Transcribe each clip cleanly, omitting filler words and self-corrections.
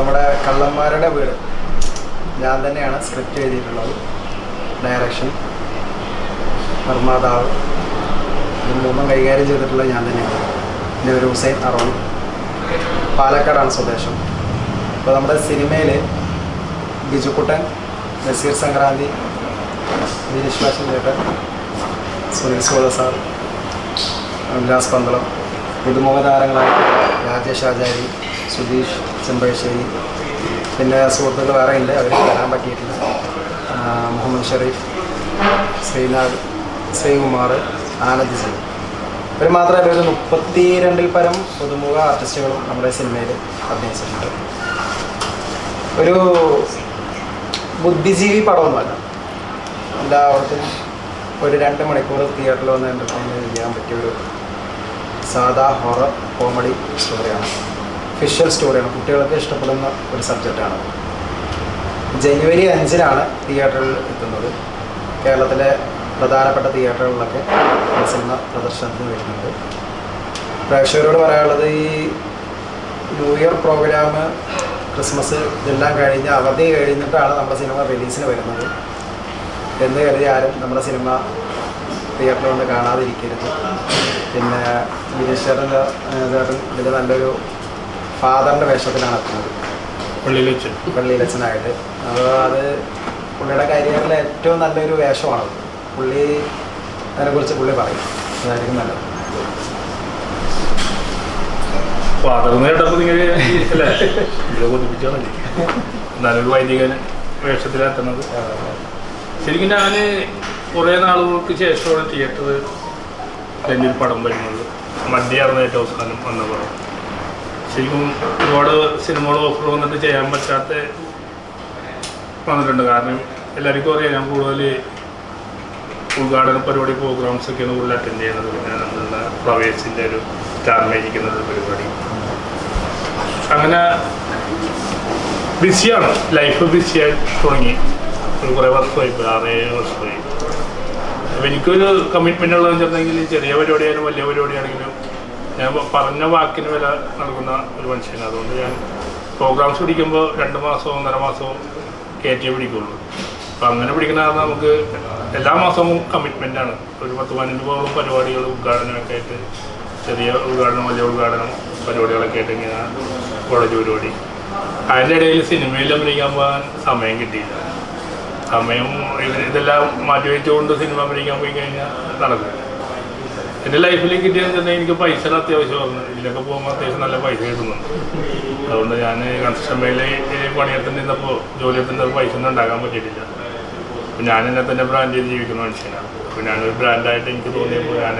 നമ്മുടെ കള്ളന്മാരുടെ വീട് ഞാൻ തന്നെയാണ് സ്ക്രിപ്റ്റ് എഴുതിയിട്ടുള്ളത്. ഡയറക്ഷൻ, നിർമ്മാതാവ്, ഇത് മൂന്നും കൈകാര്യം ചെയ്തിട്ടുള്ളത് ഞാൻ തന്നെയാണ്. എൻ്റെ ഒരു ഹുസൈൻ അറോൺ, പാലക്കാടാണ് സ്വദേശം. അപ്പോൾ നമ്മുടെ സിനിമയിൽ ബിജുക്കുട്ടൻ, നസീർ സംക്രാന്തി, വിശ്വാസം ചേട്ടൻ, സുനിൽ സോദ സാർ, ഉല്ലാസ് പന്തളം, പുതുമുഖ താരങ്ങളായ രാജേഷ് ആചാരി, സുധീഷ് ചെമ്പഴശ്ശേരി, പിന്നെ സുഹൃത്തുക്കൾ വേറെ ഉണ്ട്, അവർ വരാൻ പറ്റിയിട്ടില്ല. മുഹമ്മദ് ഷെരീഫ്, ശ്രീനാഥ്, ശ്രീകുമാർ, ആനന്ദ് സിംഗ്, ഇവർ മാത്രമല്ല ഒരു 32-ൽ പരം പുതുമുഖ ആർട്ടിസ്റ്റുകളും നമ്മുടെ സിനിമയിൽ അഭിനയിച്ചിട്ടുണ്ട്. ഒരു ബുദ്ധിജീവി പടമൊന്നുമല്ല, എല്ലാവർക്കും ഒരു 2 മണിക്കൂർ തിയേറ്ററിൽ വന്ന് എൻ്റർടൈൻമെൻറ്റ് ചെയ്യാൻ പറ്റിയൊരു സാധാ ഹൊറർ കോമഡി സ്റ്റോറിയാണ്, ഫിഷ്യൽ സ്റ്റോറിയാണ്, കുട്ടികൾക്ക് ഇഷ്ടപ്പെടുന്ന ഒരു സബ്ജക്റ്റാണ്. ജനുവരി 5-നാണ് തിയേറ്ററിൽ എത്തുന്നത്. കേരളത്തിലെ പ്രധാനപ്പെട്ട തിയേറ്ററുകളിലൊക്കെ സിനിമ പ്രദർശനത്തിന് വരുന്നുണ്ട്. പ്രേക്ഷകരോട് പറയാനുള്ളത്, ഈ ന്യൂ ഇയർ പ്രോഗ്രാം, ക്രിസ്മസ് ഇതെല്ലാം കഴിഞ്ഞ് അവധി കഴിഞ്ഞിട്ടാണ് നമ്മുടെ സിനിമ റിലീസിന് വരുന്നത് എന്ന് കരുതി ആരും നമ്മുടെ സിനിമ തിയേറ്ററിൽ വന്ന് കാണാതിരിക്കരുത്. പിന്നെ വിനീഷ് ചേട്ടൻ ഇതിൽ നല്ലൊരു ഫാദറിൻ്റെ വേഷത്തിലാണ് എത്തുന്നത്, പള്ളിയിലച്ഛനായിട്ട്. അപ്പോൾ അത് പുള്ളിയുടെ കരിയറിലെ ഏറ്റവും നല്ലൊരു വേഷമാണ്. പുള്ളി അതിനെക്കുറിച്ച് പുള്ളി പറയും, അതായിരിക്കും നല്ലത്. നല്ലൊരു വൈദികൻ വേഷത്തിലെത്തുന്നത്. ശരിക്കും ഞാൻ കുറേ നാളുകൾക്ക് ശേഷമാണ് തിയേറ്റർ എൻ്റെ ഒരു പടം വരുന്നത്. മധ്യയായിരുന്നു ഏറ്റവും അവസാനം വന്ന പടം. ശരിക്കും ഒരുപാട് സിനിമകൾ ഓഫർ വന്നിട്ട് ചെയ്യാൻ പറ്റാത്ത വന്നിട്ടുണ്ട്. കാരണം എല്ലാവർക്കും അറിയാം, ഞാൻ കൂടുതൽ ഉദ്ഘാടന പരിപാടി പ്രോഗ്രാംസൊക്കെയാണ് കൂടുതൽ അറ്റൻഡ് ചെയ്യുന്നത്. പിന്നെ നമ്മളുടെ ഫ്ലവേഴ്സിൻ്റെ ഒരു സ്റ്റാർ മേജിക്കുന്ന പരിപാടി. അങ്ങനെ ബിസിയാണ്, ലൈഫ് ബിസിയായി തുടങ്ങി. ഒരു കുറേ വർഷമായി, 6-7 വർഷമായി. അപ്പോൾ എനിക്കൊരു കമ്മിറ്റ്മെൻ്റ് ഉള്ളതെന്ന് വെച്ചിട്ടുണ്ടെങ്കിൽ ചെറിയ പരിപാടിയായാലും വലിയ പരിപാടിയാണെങ്കിലും ഞാൻ പറഞ്ഞ വാക്കിന് വില നൽകുന്ന ഒരു മനുഷ്യനാണ്. അതുകൊണ്ട് ഞാൻ പ്രോഗ്രാംസ് പിടിക്കുമ്പോൾ 2 മാസമോ 1.5 മാസമോ കയറ്റിയേ പിടിക്കുള്ളൂ. അപ്പം അങ്ങനെ പിടിക്കുന്ന നമുക്ക് എല്ലാ മാസവും കമ്മിറ്റ്മെൻറ്റാണ്. ഒരു 10-15 പരിപാടികൾ ഉദ്ഘാടനമൊക്കെ ആയിട്ട്, ചെറിയ ഉദ്ഘാടനം, വലിയ ഉദ്ഘാടനം പരിപാടികളൊക്കെ ആയിട്ട് ഇങ്ങനെ കോളേജ് പരിപാടി. അതിൻ്റെ ഇടയിൽ സിനിമയിൽ അഭിനയിക്കാൻ പോകാൻ സമയം കിട്ടിയില്ല. സമയം ഇതെല്ലാം മാറ്റിവെച്ചുകൊണ്ട് സിനിമ അഭിനയിക്കാൻ പോയി കഴിഞ്ഞാൽ നടക്കും. എൻ്റെ ലൈഫിൽ കിട്ടിയെന്ന് വെച്ചാൽ എനിക്ക് പൈസയുടെ അത്യാവശ്യമായിരുന്നു. ഇതിലൊക്കെ പോകുമ്പോൾ അത്യാവശ്യം നല്ല പൈസ കിട്ടുന്നുണ്ട്. അതുകൊണ്ട് ഞാൻ കൺസ്ട്രക്ഷൻ മേഖലയിൽ പണിയെടുത്തിരുന്നപ്പോൾ ജോലിയെടുത്തിരുന്നപ്പോൾ പൈസ ഒന്നും ഉണ്ടാക്കാൻ പറ്റിയിട്ടില്ല. അപ്പോൾ ഞാൻ എന്നെ തന്നെ ബ്രാൻഡ് ചെയ്ത് ജീവിക്കുന്ന മനുഷ്യനാണ്. അപ്പോൾ ഞാനൊരു ബ്രാൻഡായിട്ട് എനിക്ക് തോന്നിയപ്പോൾ ഞാൻ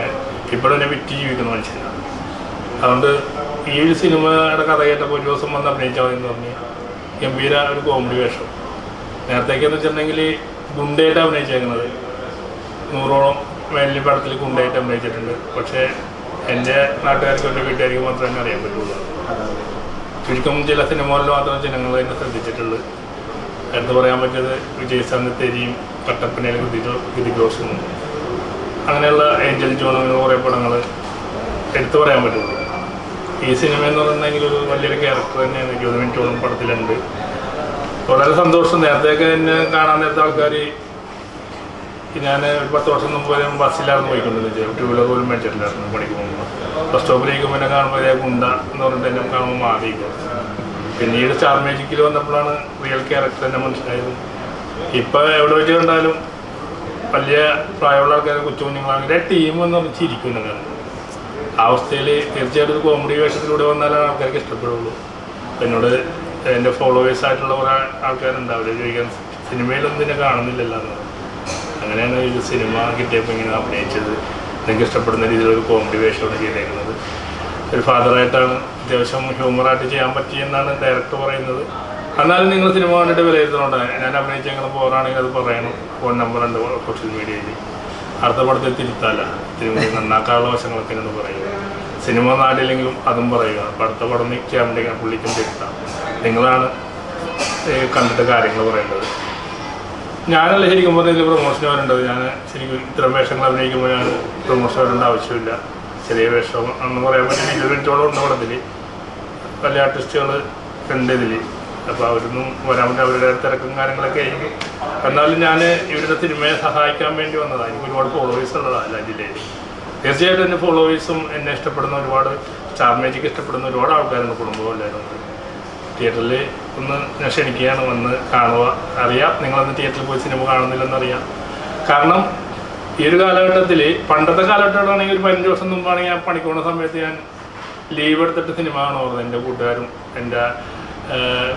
ഇപ്പോഴും എന്നെ വിറ്റ് ജീവിക്കുന്ന മനുഷ്യനാണ്. അതുകൊണ്ട് ഈ ഒരു സിനിമയുടെ കഥ കേട്ടപ്പോൾ ഒരു ദിവസം വന്ന് അഭിനയിച്ചാൽ മതി എന്ന് പറഞ്ഞ് ഗംഭീര ഒരു കോമഡി വേഷം. നേരത്തേക്കെന്ന് വെച്ചിട്ടുണ്ടെങ്കിൽ ഗുണ്ടയായിട്ട് അഭിനയിച്ചേക്കുന്നത് 100ഓളം മേലിൽ പടത്തിൽ ഗുണ്ടയായിട്ട് അഭിനയിച്ചിട്ടുണ്ട്. പക്ഷേ എൻ്റെ നാട്ടുകാർക്കും എൻ്റെ വീട്ടുകാർക്കും മാത്രമേ എന്നെ അറിയാൻ പറ്റുള്ളൂ. ചുരുക്കം ചില സിനിമകളിൽ മാത്രം ജനങ്ങൾ എന്നെ ശ്രദ്ധിച്ചിട്ടുള്ളൂ. എടുത്ത് പറയാൻ പറ്റിയത് വിജയ് സാന്നിധ്യയും കട്ടപ്പനയിൽ ഗിരിഘോഷും അങ്ങനെയുള്ള ഏഞ്ചൽ ജോൺ, അങ്ങനെ കുറേ പടങ്ങൾ എടുത്തു പറയാൻ പറ്റുള്ളൂ. ഈ സിനിമ എന്ന് പറഞ്ഞിട്ടുണ്ടെങ്കിൽ ഒരു വലിയൊരു ക്യാരക്ടർ തന്നെയാണ്. 20 മിനിറ്റോളം പടത്തിലുണ്ട്. വളരെ സന്തോഷം. നേരത്തെയൊക്കെ എന്നെ കാണാൻ നേരത്തെ ആൾക്കാർ, ഞാൻ ഒരു 10 വർഷം മുമ്പ് വരെ ബസ്സിലായിരുന്നു പോയിക്കൊണ്ടിരുന്നത്. 2 വീലർ പോലും മേടിച്ചിട്ടില്ലായിരുന്നു പണിക്ക് പോകുമ്പോൾ. ബസ് സ്റ്റോപ്പിലേക്ക് എന്നെ കാണുമ്പോൾ ഗുണ്ട എന്ന് പറഞ്ഞിട്ട് എന്നെ കാണുമ്പോൾ മാറിയിരിക്കും. പിന്നീട് സ്റ്റാർ മാജിക്കിൽ വന്നപ്പോഴാണ് റിയൽ ക്യാരക്ടർ എന്നെ മനസ്സിലായത്. ഇപ്പം എവിടെ വെച്ച് കണ്ടാലും വലിയ പ്രായമുള്ള ആൾക്കാരെ, കൊച്ചുകുഞ്ഞുങ്ങളാണെങ്കിൽ ടീം എന്ന് പറഞ്ഞ് ചിരിക്കും. ആ അവസ്ഥയിൽ തീർച്ചയായിട്ടും ഒരു കോമഡി വേഷത്തിലൂടെ വന്നാലാണ് ആൾക്കാർക്ക് ഇഷ്ടപ്പെടുള്ളൂ. എന്നോട് എൻ്റെ ഫോളോവേഴ്സായിട്ടുള്ള കുറേ ആൾക്കാരുണ്ട്. അവർ ചോദിക്കാൻ, സിനിമയിലൊന്നും ഇതിനെ കാണുന്നില്ലല്ലോ എന്ന്. അങ്ങനെയാണ് ഒരു സിനിമ കിട്ടിയപ്പോൾ ഇങ്ങനെ അഭിനയിച്ചത്. എനിക്ക് ഇഷ്ടപ്പെടുന്ന രീതിയിലൊരു കോമഡി വേഷമാണ് ചെയ്തേക്കുന്നത്. ഒരു ഫാദറായിട്ടാണ്, അത്യാവശ്യം ഹ്യൂമറായിട്ട് ചെയ്യാൻ പറ്റിയെന്നാണ് ഡയറക്ടർ പറയുന്നത്. എന്നാലും നിങ്ങൾ സിനിമ കണ്ടിട്ട് വിലയിരുത്തണോണ്ട്. ഞാൻ അഭിനയിച്ചെങ്ങനെ പോകാനാണെങ്കിൽ അത് പറയണം. ഫോൺ നമ്പറുണ്ട് സോഷ്യൽ മീഡിയയിൽ. അടുത്ത പടത്തിൽ തിരുത്താല്ല, തിരുമണി നന്നാക്കാനുള്ള വശങ്ങളൊക്കെ എന്നോട് പറയുക. സിനിമ നാട്ടിലെങ്കിലും അതും പറയുക. അപ്പോൾ അടുത്ത പടം ക്യാമറ പുള്ളിക്കും തിരുത്താം. നിങ്ങളാണ് കണ്ടിട്ട് കാര്യങ്ങൾ പറയേണ്ടത്. ഞാനല്ല ശരിക്കും പറഞ്ഞാൽ ഇതിൽ പ്രൊമോഷൻ വരേണ്ടത്. ഞാൻ ശരിക്കും ഇത്തരം വേഷങ്ങൾ അഭിനയിക്കുമ്പോൾ ഞാൻ പ്രൊമോഷൻ വരേണ്ട ആവശ്യമില്ല. ചെറിയ വേഷം എന്ന് പറയാൻ പറ്റില്ല. 20 മിനിറ്റോളം ഉണ്ട് പടത്തിൽ. വലിയ ആർട്ടിസ്റ്റുകൾ ഉണ്ട് ഇതിൽ. അപ്പോൾ അവരൊന്നും വരാൻ പറ്റില്ല, അവരുടെ തിരക്കും കാര്യങ്ങളൊക്കെ ആയിരിക്കും. എന്നാലും ഞാൻ ഇവരുടെ സിനിമയെ സഹായിക്കാൻ വേണ്ടി വന്നതാണ്. എനിക്ക് ഒരുപാട് ഫോളോവേഴ്സ് ഉള്ളതാണ് എല്ലാ ജില്ലയിൽ. തീർച്ചയായിട്ടും എൻ്റെ ഫോളോവേഴ്സും എന്നെ ഇഷ്ടപ്പെടുന്ന ഒരുപാട് സ്റ്റാർ മാജിക് ഇഷ്ടപ്പെടുന്ന ഒരുപാട് ആൾക്കാരുണ്ട്, കുടുംബവും എല്ലാവരും ഉണ്ട്. തിയേറ്ററിൽ ഒന്ന് ഞാൻ ക്ഷണിക്കുകയാണ്, വന്ന് കാണുക. അറിയാം നിങ്ങളന്ന് തിയേറ്ററിൽ പോയി സിനിമ കാണുന്നില്ലെന്നറിയാം. കാരണം ഈ ഒരു കാലഘട്ടത്തിൽ, പണ്ടത്തെ കാലഘട്ടമാണെങ്കിൽ ഒരു 15 വർഷം മുമ്പാണെങ്കിൽ ഞാൻ പണിക്ക് പോകുന്ന സമയത്ത് ഞാൻ ലീവ് എടുത്തിട്ട് സിനിമ കാണുമായിരുന്നു. എൻ്റെ കൂട്ടുകാരും എൻ്റെ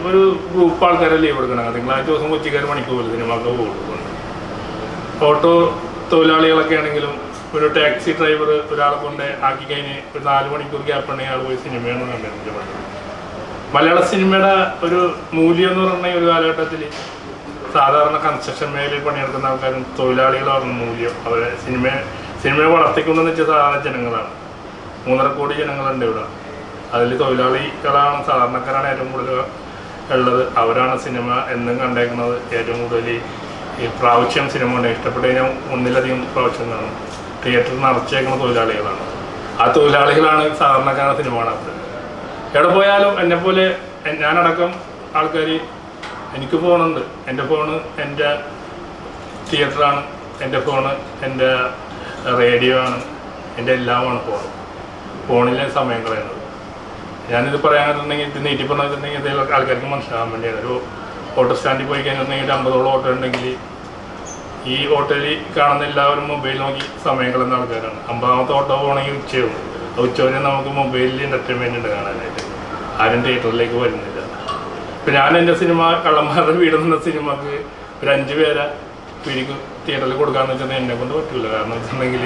ഒരു ഗ്രൂപ്പ് ആൾക്കാരെ ലീവ് എടുക്കണം. തിങ്കളാഴ്ച ദിവസം കൊച്ചിക്കാർ പണിക്ക് പോകില്ല, സിനിമക്ക് പോകുന്നുണ്ട്. ഓട്ടോ തൊഴിലാളികളൊക്കെ ആണെങ്കിലും ഒരു ടാക്സി ഡ്രൈവർ ഒരാളെ കൊണ്ട് ആക്കി കഴിഞ്ഞ് ഒരു 4 മണിക്കൂർ ഗ്യാപ്പ് ഉണ്ടെങ്കിൽ ആൾ പോയി സിനിമയാണ് കണ്ടിരുന്നത്. മലയാള സിനിമയുടെ ഒരു മൂല്യം എന്ന് പറഞ്ഞാൽ ഒരു കാലഘട്ടത്തിൽ സാധാരണ കൺസ്ട്രക്ഷൻ മേഖലയിൽ പണിയെടുക്കുന്ന ആൾക്കാരും തൊഴിലാളികളാണ് മൂല്യം. അവരെ സിനിമയെ വളർത്തിക്കൊണ്ടെന്ന് വെച്ചാൽ സാധാരണ ജനങ്ങളാണ്. 3.5 കോടി ജനങ്ങളുണ്ട് ഇവിടെ. അതിൽ തൊഴിലാളികളാണ്, സാധാരണക്കാരാണ് ഏറ്റവും കൂടുതൽ ഉള്ളത്. അവരാണ് സിനിമ എന്നും കണ്ടേക്കുന്നത്. ഏറ്റവും കൂടുതൽ ഈ പ്രാവശ്യം സിനിമ കൊണ്ട് ഇഷ്ടപ്പെട്ട് കഴിഞ്ഞാൽ ഒന്നിലധികം പ്രാവശ്യം കാണും. തിയേറ്ററിൽ നിറച്ചേക്കുന്ന തൊഴിലാളികളാണ്. ആ തൊഴിലാളികളാണ് സാധാരണക്കാരാണ് സിനിമ കാണാത്തത്. എവിടെ പോയാലും എന്നെപ്പോലെ ഞാനടക്കം ആൾക്കാർ, എനിക്ക് ഫോണുണ്ട്, എൻ്റെ ഫോണ് എൻ്റെ തിയേറ്ററാണ്, എൻ്റെ ഫോണ് എൻ്റെ റേഡിയോ ആണ്, എൻ്റെ എല്ലാമാണ് ഫോണിലെ സമയം കളയുന്നത്. ഞാനിത് പറയാനുണ്ടെങ്കിൽ ഇത് നീട്ടി പറഞ്ഞിട്ടുണ്ടെങ്കിൽ ഇതിൽ ആൾക്കാർക്ക് മനസ്സിലാകാൻ വേണ്ടിയാണ്. ഒരു ഓട്ടോ സ്റ്റാൻഡിൽ പോയി കഴിഞ്ഞിട്ടുണ്ടെങ്കിൽ 50ഓളം ഓട്ടോ ഉണ്ടെങ്കിൽ ഈ ഓട്ടോയിൽ കാണുന്ന എല്ലാവരും മൊബൈൽ നോക്കി സമയം കളയുന്ന ആൾക്കാരാണ്. 50ാമത്തെ ഓട്ടോ പോകണമെങ്കിൽ ഉച്ചയാവും. ഉച്ചവരെ നമുക്ക് മൊബൈലിൽ എൻ്റർടൈൻമെൻ്റ് ഉണ്ട് കാണാനായിട്ട്. ആരും തിയേറ്ററിലേക്ക് വരുന്നില്ല. ഇപ്പം ഞാൻ എൻ്റെ സിനിമ കള്ളന്മാരുടെ വീട് എന്ന സിനിമക്ക് ഒരു 5 പേരെ പിരിക്കും തിയേറ്ററിൽ കൊടുക്കാമെന്ന് വെച്ചിട്ടുണ്ടെങ്കിൽ എന്നെ കൊണ്ട് പറ്റില്ല. കാരണം വെച്ചിട്ടുണ്ടെങ്കിൽ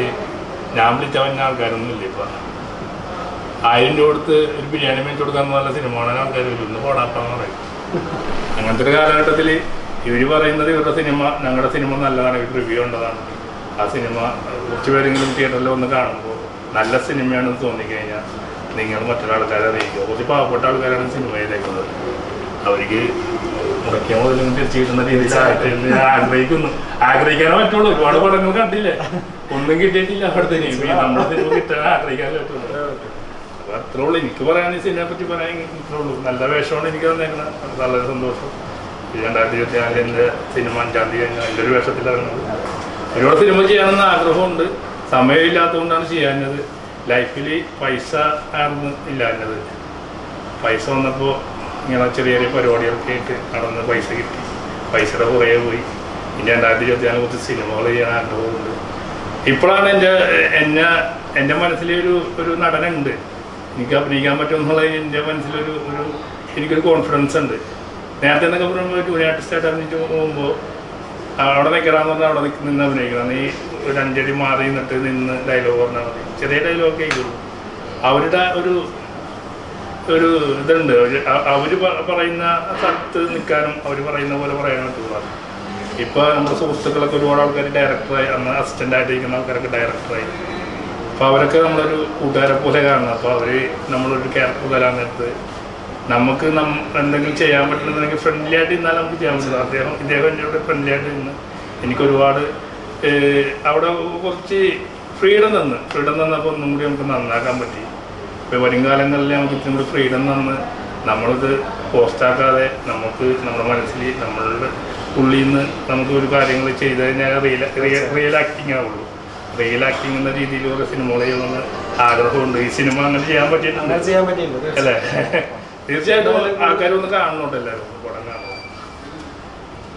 ഞാൻ വിളിച്ച വന്ന ആൾക്കാരൊന്നും ഇല്ല. ഇപ്പം 1000 രൂപ കൊടുത്ത് ഒരു ബിരിയാണി മേടിച്ച് കൊടുക്കാമെന്ന് നല്ല സിനിമ കാണാൻ ആൾക്കാർ വരും. ഒന്ന് പോടാപ്പാന്ന് പറയും. അങ്ങനത്തെ ഒരു കാലഘട്ടത്തിൽ ഇവർ പറയുന്നത് ഇവരുടെ സിനിമ, ഞങ്ങളുടെ സിനിമ നല്ലതാണ്, ഇവർ റിവ്യൂ ഉണ്ടതാണ്. ആ സിനിമ കുറച്ച് പേരെങ്കിലും തിയേറ്ററിൽ വന്ന് കാണുമ്പോൾ നല്ല സിനിമയാണെന്ന് തോന്നിക്കഴിഞ്ഞാൽ നിങ്ങൾ മറ്റൊരാൾക്കാരെ അറിയിക്കുക. കുറച്ച് പാവപ്പെട്ട ആൾക്കാരാണ് സിനിമ ചെയ്തേക്കുന്നത്. അവർക്ക് മുടക്കിയ മുതലും തിരിച്ചു കിട്ടുന്ന രീതിയിൽ ആഗ്രഹിക്കാനേ പറ്റുള്ളൂ. ഒരുപാട് പടങ്ങൾ കണ്ടില്ലേ, ഒന്നും കിട്ടിയിട്ടില്ല. അവിടുത്തെ നമ്മുടെ സിനിമ കിട്ടാൻ ആഗ്രഹിക്കാൻ പറ്റുള്ളൂ. അപ്പോൾ അത്രേ ഉള്ളൂ എനിക്ക് പറയാൻ. ഈ സിനിമയെ പറ്റി പറയാൻ ഇത്രേ ഉള്ളൂ. നല്ല വേഷമാണ് എനിക്ക് തന്നേക്കുന്നത്. വളരെ സന്തോഷം. 2024 എൻ്റെ സിനിമ 5-ാം തീയതി കഴിഞ്ഞാൽ എൻ്റെ ഒരു വേഷത്തിലിറങ്ങുന്നത്. ഒരുപാട് സിനിമ ചെയ്യാനെന്ന് ആഗ്രഹമുണ്ട്. സമയമില്ലാത്തതുകൊണ്ടാണ് ചെയ്യാഞ്ഞത്. ലൈഫിൽ പൈസ ആയിരുന്നു ഇല്ലാഞ്ഞത്. പൈസ വന്നപ്പോൾ ഇങ്ങനെ ചെറിയ ചെറിയ പരിപാടികളൊക്കെ ആയിട്ട് നടന്ന് പൈസ കിട്ടി. പൈസയുടെ പുറകെ പോയി. ഇനി 2024 കുറച്ച് സിനിമകൾ ചെയ്യാൻ ആഗ്രഹമുണ്ട്. ഇപ്പോഴാണ് എൻ്റെ മനസ്സിലൊരു നടനുണ്ട്, എനിക്ക് അഭിനയിക്കാൻ പറ്റുമെന്നുള്ള എൻ്റെ മനസ്സിലൊരു എനിക്കൊരു കോൺഫിഡൻസ് ഉണ്ട്. നേരത്തെ എന്നൊക്കെ പറയുമ്പോൾ ജൂനിയർ ആർട്ടിസ്റ്റായിട്ട് അഭിനയിച്ച് പോകുമ്പോൾ അവിടെ നിൽക്കണമെന്ന് പറഞ്ഞാൽ അവിടെ നിന്ന് അഭിനയിക്കണം. നീ ഒരു 5 അടി മാറി നിന്ന് ഡയലോഗ് പറഞ്ഞാൽ മതി. ചെറിയ ഡയലോഗൊക്കെ ആയിക്കോളൂ. അവരുടെ ഒരു ഇതുണ്ട്. അവർ പറയുന്ന സ്ഥലത്ത് നിൽക്കാനും അവർ പറയുന്ന പോലെ പറയാനും പറ്റുള്ളൂ. ഇപ്പോൾ നമ്മുടെ സുഹൃത്തുക്കളൊക്കെ ഒരുപാട് ആൾക്കാർ ഡയറക്ടറായി, അന്ന് അസിസ്റ്റൻ്റായിട്ടിരിക്കുന്ന ആൾക്കാരൊക്കെ ഡയറക്ടറായി. അപ്പോൾ അവരൊക്കെ നമ്മളൊരു കൂട്ടുകാരെ പോലെ കാണുന്നത്. അപ്പോൾ അവർ നമ്മളൊരു ക്യാരക്ടർ തരാൻ നേരത്ത് നമുക്ക് എന്തെങ്കിലും ചെയ്യാൻ പറ്റുന്നുണ്ടെങ്കിൽ ഫ്രണ്ട്ലി ആയിട്ട് ഇന്നാൽ നമുക്ക് ചെയ്യാൻ പറ്റില്ല. ഇദ്ദേഹം എന്നോട് ഫ്രണ്ട്ലി ആയിട്ട് നിന്ന് എനിക്കൊരുപാട് അവിടെ കുറച്ച് ഫ്രീഡം തന്നപ്പോൾ ഒന്നും കൂടി നമുക്ക് നന്നാക്കാൻ പറ്റി. ഇപ്പോൾ വരും കാലങ്ങളിൽ നമുക്ക് ഇത്തിരി കൂടി ഫ്രീഡം തന്ന് നമ്മളിത് പോസ്റ്റാക്കാതെ നമുക്ക് നമ്മുടെ മനസ്സിൽ നമ്മളുടെ ഉള്ളിൽ നിന്ന് നമുക്ക് ഒരു കാര്യങ്ങൾ ചെയ്ത് കഴിഞ്ഞാൽ റിയൽ ആക്ടിങ് ആവുള്ളൂ. റിയൽ ആക്ടിങ് എന്ന രീതിയിൽ ഒരു സിനിമകൾ ചെയ്യണമെന്ന് ആഗ്രഹമുണ്ട്. ഈ സിനിമ അങ്ങനെ ചെയ്യാൻ പറ്റിയിട്ടുണ്ട് അല്ലേ? തീർച്ചയായിട്ടും ആൾക്കാരൊന്ന് കാണുന്നുണ്ട്, എല്ലാവരും പടം കാണുന്നു.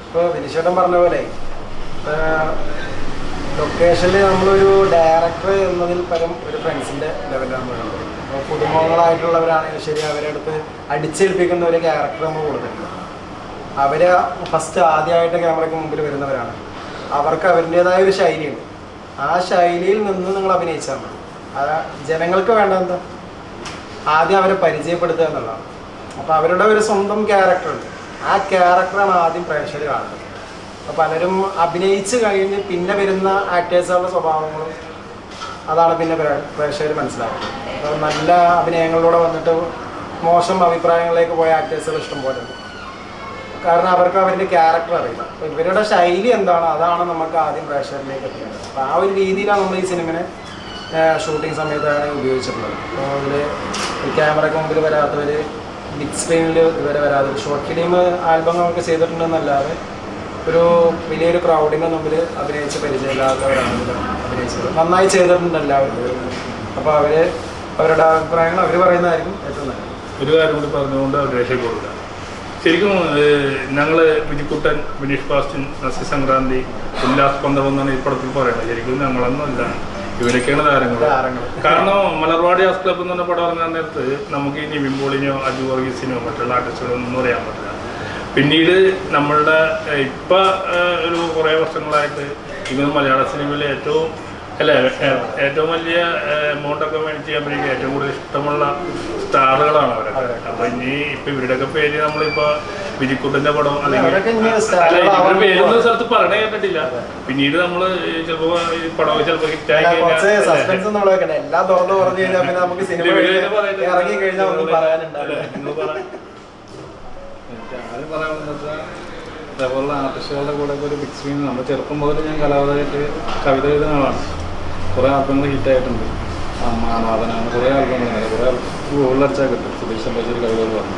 ഇപ്പോൾ വിനിശേട്ടൻ പറഞ്ഞ പോലെ ലൊക്കേഷനിൽ നമ്മളൊരു ഡയറക്ടർ എന്നതിൽ പരം ഒരു ഫ്രണ്ട്സിൻ്റെ ലെവലാണ് വരുന്നത്. അപ്പോൾ പുതുമുഖങ്ങളായിട്ടുള്ളവരാണെങ്കിൽ ശരി, അവരെ അടുത്ത് അടിച്ചേൽപ്പിക്കുന്ന ഒരു ക്യാരക്ടർ നമ്മൾ കൊടുത്തിട്ടുണ്ട്. അവർ ഫസ്റ്റ് ആദ്യമായിട്ട് ക്യാമറയ്ക്ക് മുമ്പിൽ വരുന്നവരാണ്. അവർക്ക് അവരുടേതായ ഒരു ശൈലിയുണ്ട്. ആ ശൈലിയിൽ നിന്ന് നിങ്ങൾ അഭിനയിച്ചാൽ മതി. ജനങ്ങൾക്ക് വേണ്ട എന്താ, ആദ്യം അവരെ പരിചയപ്പെടുത്തുക എന്നുള്ളതാണ്. അപ്പോൾ അവരുടെ ഒരു സ്വന്തം ക്യാരക്ടറുണ്ട്. ആ ക്യാരക്ടറാണ് ആദ്യം പ്രേക്ഷകർ കാണുന്നത്. അപ്പോൾ പലരും അഭിനയിച്ച് കഴിഞ്ഞ് പിന്നെ വരുന്ന ആക്ടേഴ്സുകളുടെ സ്വഭാവങ്ങളും അതാണ് പിന്നെ പ്രേക്ഷകർ മനസ്സിലാക്കുന്നത്. അപ്പോൾ നല്ല അഭിനയങ്ങളിലൂടെ വന്നിട്ട് മോശം അഭിപ്രായങ്ങളിലേക്ക് പോയ ആക്ടേഴ്സുകൾ ഇഷ്ടം പോലെ ഉണ്ട്. കാരണം അവർക്ക് അവരുടെ ക്യാരക്ടർ അറിയില്ല. അപ്പോൾ ഇവരുടെ ശൈലി എന്താണ്, അതാണ് നമുക്ക് ആദ്യം പ്രേക്ഷകരിലേക്ക് എത്തിക്കുന്നത്. അപ്പോൾ ആ ഒരു രീതിയിലാണ് നമ്മൾ ഈ സിനിമയെ ഷൂട്ടിംഗ് സമയത്താണ് ഉപയോഗിച്ചിട്ടുള്ളത്. അപ്പോൾ അതിൽ ക്യാമറയ്ക്ക് മുമ്പിൽ വരാത്തവർ ബിഗ് സ്ക്രീനിൽ ഇതുവരെ വരാതെ ഷോർട്ട് ഫിലിം ആൽബങ്ങളൊക്കെ ചെയ്തിട്ടുണ്ടെന്നല്ലാതെ ഒരു വലിയൊരു ക്രൗഡിൻ്റെ മുമ്പിൽ അഭിനയിച്ച് പരിചയമില്ലാത്തവരാണ് ഇതിൽ അഭിനയിച്ചത്. നന്നായി ചെയ്തിട്ടുണ്ട് എല്ലാവരും. അപ്പോൾ അവരുടെ അഭിപ്രായങ്ങൾ അവർ പറയുന്നതായിരിക്കും ഏറ്റവും നല്ലത്. ഒരു കാര്യം കൂടി പറഞ്ഞുകൊണ്ട് രക്ഷപ്പെടുക. ശരിക്കും ഞങ്ങൾ വിജിക്കുട്ടൻ, വിനീഷ് ബാസ്റ്റിൻ, നസി സംക്രാന്തി, ഉല്ലാസ് പന്തളം എന്നാണ് ഈ പടത്തിൽ പറയുന്നത്. ശരിക്കും ഞങ്ങളൊന്നുമല്ല, ഇവരൊക്കെയാണ് താരങ്ങൾ. കാരണം മലർവാടി ആർട്സ് ക്ലബ് എന്ന് പറഞ്ഞ പടം ഇറങ്ങാൻ നേരത്ത് നമുക്ക് ഈ നിവിൻ പോളിനെയോ അജു വർഗീസിനെയോ മറ്റുള്ള ആർട്ടിസ്റ്റുകളോ ഒന്നും അറിയാൻ പറ്റില്ല. പിന്നീട് നമ്മളുടെ ഇപ്പം ഒരു കുറേ വർഷങ്ങളായിട്ട് ഇങ്ങനെ മലയാള സിനിമയിലെ ഏറ്റവും വലിയ എമൗണ്ടൊക്കെ മേടിച്ച് ചെയ്യാൻ ഏറ്റവും കൂടുതൽ ഇഷ്ടമുള്ള സ്റ്റാറുകളാണ് അവരൊക്കെ. അപ്പൊ ഇനി ഇപ്പൊ ഇവരുടെയൊക്കെ പേര് നമ്മളിപ്പോ വിജിക്കുട്ടന്റെ പടം അല്ലെങ്കിൽ ഇവരുടെ പേരൊന്നും സ്ഥലത്ത് പറഞ്ഞ കേട്ടിട്ടില്ല. പിന്നീട് നമ്മള് ചിലപ്പോ ഈ പടമൊക്കെ ചിലപ്പോ ഹിറ്റായി അതേപോലുള്ള ആർട്ടിസ്റ്റുകളുടെ കൂടെ ഒരു ബിഗ് സ്ക്രീൻ നമ്മൾ ചെറുപ്പം മുതൽ ഞാൻ കലാപരമായിട്ട് കവിത എഴുതുന്ന ആളാണ്. കുറേ ആൽബങ്ങൾ ഹിറ്റായിട്ടുണ്ട്. അമ്മാനാഥനാണ് കുറേ ആൽബങ്ങൾ, കുറേ ഗൂഗിളടിച്ചാൽ കിട്ടും. സുധീഷ് സമ്പേശ്വരി കവിതകൾ പറഞ്ഞു.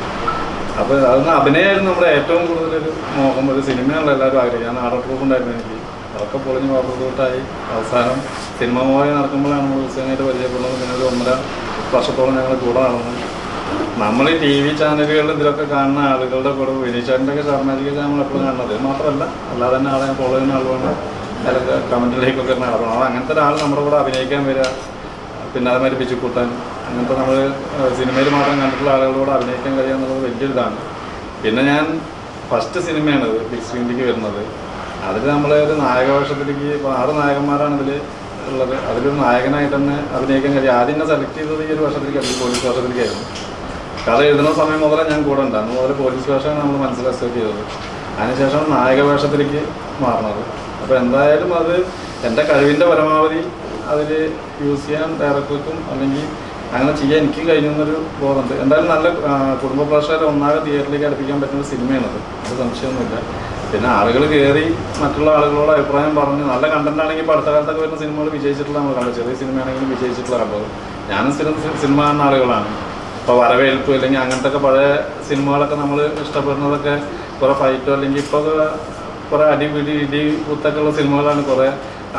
അപ്പോൾ അതൊന്ന് അഭിനയമായിരുന്നു നമ്മുടെ ഏറ്റവും കൂടുതലൊരു മോഹം. ഒരു സിനിമയുള്ള എല്ലാവരും ആഗ്രഹിക്കും. ഞാൻ നാടൻ ട്രൂപ്പ് ഉണ്ടായിരുന്നു എനിക്ക്. അതൊക്കെ പൊളിഞ്ഞ് വാർത്തൂട്ടായി അവസാനം സിനിമ മോഹം നടക്കുമ്പോഴാണ് നമ്മൾ ഉത്സവമായിട്ട് പരിചയപ്പെടുന്നത്. പിന്നെ ഒരു 1.5 വർഷത്തോളം ഞങ്ങൾ കൂടെ നടന്നു. നമ്മൾ ഈ TV ചാനലുകളിൽ ഇതിലൊക്കെ കാണുന്ന ആളുകളുടെ കൂടെ വിനീഷേട്ടൻ്റെയൊക്കെ ഷർമാജിക്കൊക്കെ നമ്മൾ എപ്പോഴും കാണുന്നത് മാത്രമല്ല, അല്ലാതെ തന്നെ ആളെ ഫോളോ ചെയ്യുന്ന ആളുകളാണ്. അതിലൊക്കെ കമൻറ്റിലേക്കൊക്കെ വരുന്ന ആളുകളാണ്. അപ്പോൾ അങ്ങനത്തെ ഒരാൾ നമ്മുടെ കൂടെ അഭിനയിക്കാൻ വരിക. പിന്നെ അതേമാതിരി ബിജുക്കുട്ടൻ, അങ്ങനത്തെ നമ്മൾ സിനിമയിൽ മാത്രം കണ്ടിട്ടുള്ള ആളുകളോട് അഭിനയിക്കാൻ കഴിയുക എന്നുള്ളത് വലിയൊരിതാണ്. പിന്നെ ഞാൻ ഫസ്റ്റ് സിനിമയാണ് ബിഗ് സ്ക്രീനിലേക്ക് വരുന്നത്. അതിൽ നമ്മളൊരു നായകവേഷത്തിലേക്ക് 6 നായകന്മാരാണ് ഇതിൽ ഉള്ളത്. അതിലൊരു നായകനായിട്ട് തന്നെ അഭിനയിക്കാൻ കഴിയും. ആദ്യം എന്നെ സെലക്ട് ചെയ്തത് ഈ ഒരു വർഷത്തിലേക്കായിരുന്നു, പോലീസ് വേഷത്തിലേക്കായിരുന്നു. കഥ എഴുതുന്ന സമയം മുതലേ ഞാൻ കൂടെ ഉണ്ട്. അന്ന് മുതൽ പോലീസ് വേഷമാണ് നമ്മൾ മനസ്സിൽ അക്സെപ്റ്റ് ചെയ്തത്. അതിനുശേഷം നായക വേഷത്തിലേക്ക് മാറുന്നത്. അപ്പോൾ എന്തായാലും അത് എൻ്റെ കഴിവിൻ്റെ പരമാവധി അതിൽ യൂസ് ചെയ്യാൻ ഡയറക്ടർക്കും അല്ലെങ്കിൽ അങ്ങനെ ചെയ്യാൻ എനിക്ക് കഴിഞ്ഞെന്നൊരു ബോധമുണ്ട്. എന്തായാലും നല്ല കുടുംബ പ്രേക്ഷകരെ ഒന്നാകെ തിയേറ്ററിലേക്ക് അടുപ്പിക്കാൻ പറ്റുന്ന സിനിമയാണത്, അത് സംശയമൊന്നുമില്ല. പിന്നെ ആളുകൾ കയറി മറ്റുള്ള ആളുകളോട് അഭിപ്രായം പറഞ്ഞ് നല്ല കണ്ടന്റ് ആണെങ്കിൽ ഇപ്പോൾ അടുത്ത കാലത്തൊക്കെ വരുന്ന സിനിമകൾ വിജയിച്ചിട്ടുള്ള നമ്മൾ കണ്ടത്. ചെറിയ സിനിമയാണെങ്കിലും വിജയിച്ചിട്ടുള്ള കണ്ടത്. ഞാനും സ്ഥിരം സിനിമ കാണുന്ന ആളുകളാണ്. ഇപ്പോൾ വരവേൽപ്പ് അല്ലെങ്കിൽ അങ്ങനത്തെ ഒക്കെ പഴയ സിനിമകളൊക്കെ നമ്മൾ ഇഷ്ടപ്പെടുന്നതൊക്കെ കുറേ ഫൈറ്റോ അല്ലെങ്കിൽ ഇപ്പോൾ കുറേ ഇടി കുത്തൊക്കെ ഉള്ള സിനിമകളാണ് കുറേ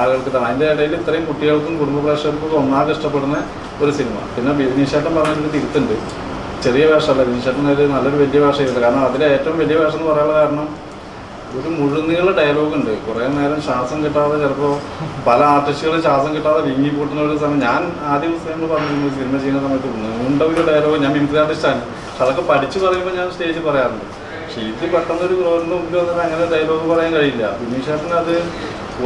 ആളുകൾക്ക് തന്നെ. അതിൻ്റെ ഇടയിൽ ഇത്രയും കുട്ടികൾക്കും കുടുംബ പ്രേക്ഷകർക്കും ഒന്നാകെ ഇഷ്ടപ്പെടുന്ന ഒരു സിനിമ. പിന്നെ വിനീഷേട്ടൻ പറഞ്ഞൊരു തിരുത്തുണ്ട്. ചെറിയ വേഷമല്ല, വിനീഷേട്ടൻ ഒരു നല്ലൊരു വലിയ വേഷം ചെയ്തില്ല. കാരണം അതിലെ ഏറ്റവും വലിയ വേഷം എന്ന് പറയാനുള്ള കാരണം ഒരു മുഴുനീള ഡയലോഗുണ്ട്. കുറേ നേരം ശ്വാസം കിട്ടാതെ, ചിലപ്പോൾ പല ആർട്ടിസ്റ്റുകളും ശ്വാസം കിട്ടാതെ വിങ്ങി കൂട്ടുന്ന ഒരു സമയം. ഞാൻ ആദ്യ ദിവസം പറഞ്ഞിരുന്നു സിനിമ ചെയ്യുന്ന സമയത്ത് നീണ്ട ഒരു ഡയലോഗ്, ഞാൻ മിമിക്രി ആർട്ടിസ്റ്റാണ്, പക്ഷെ അതൊക്കെ പഠിച്ച് പറയുമ്പോൾ ഞാൻ സ്റ്റേജിൽ പറയാറുണ്ട്. പക്ഷേ ഇത് പെട്ടെന്നൊരു ഗ്രോറിൻ്റെ മുമ്പിൽ വന്നിട്ട് അങ്ങനെ ഡയലോഗ് പറയാൻ കഴിയില്ല. വിനീഷേട്ടന് അത്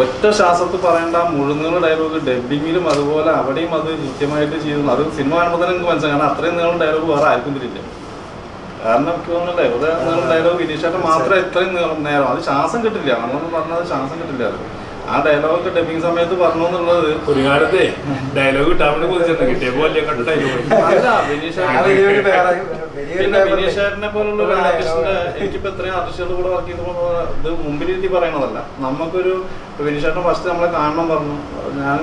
ഒറ്റ ശ്വാസത്ത് പറയേണ്ട മുഴുനീള ഡയലോഗ് ഡബ്ബിങ്ങിലും അതുപോലെ അവിടെയും അത് കൃത്യമായിട്ട് ചെയ്തു. അത് സിനിമ കാണുമ്പോൾ തന്നെ എനിക്ക് മനസ്സിലായി. കാരണം അത്രയും നീളം ഡയലോഗ് വേറെ ആർക്കും തിരില്ല. കാരണം എനിക്ക് തോന്നുന്നില്ലേ ഒരു നീളം ഡയലോഗ് വിനീഷേട്ടൻ മാത്രമേ ഇത്രയും നേരം അത് ശ്വാസം കിട്ടില്ല. നമ്മളൊന്നും പറഞ്ഞത് ശ്വാസം കിട്ടില്ല. അത് ആ ഡയലോഗൊക്കെ ഡബിങ് സമയത്ത് പറഞ്ഞു എന്നുള്ളത് ഒരു കാലത്തെ ഡയലോഗ് കിട്ടാൻ കിട്ടിയപ്പോ വിനീഷേട്ടനെ പോലുള്ള ഒരു ആർട്ടിസ്റ്റിന്റെ എനിക്കിപ്പോ ഇത്രയും ആർട്ടിസ്റ്റുകളുടെ കൂടെ വർക്ക് ചെയ്തപ്പോൾ ഇത് മുമ്പിലിരുത്തി പറയണതല്ല. നമുക്കൊരു വിനീഷേട്ടൻ ഫസ്റ്റ് നമ്മളെ കാണണം പറഞ്ഞു. ഞാൻ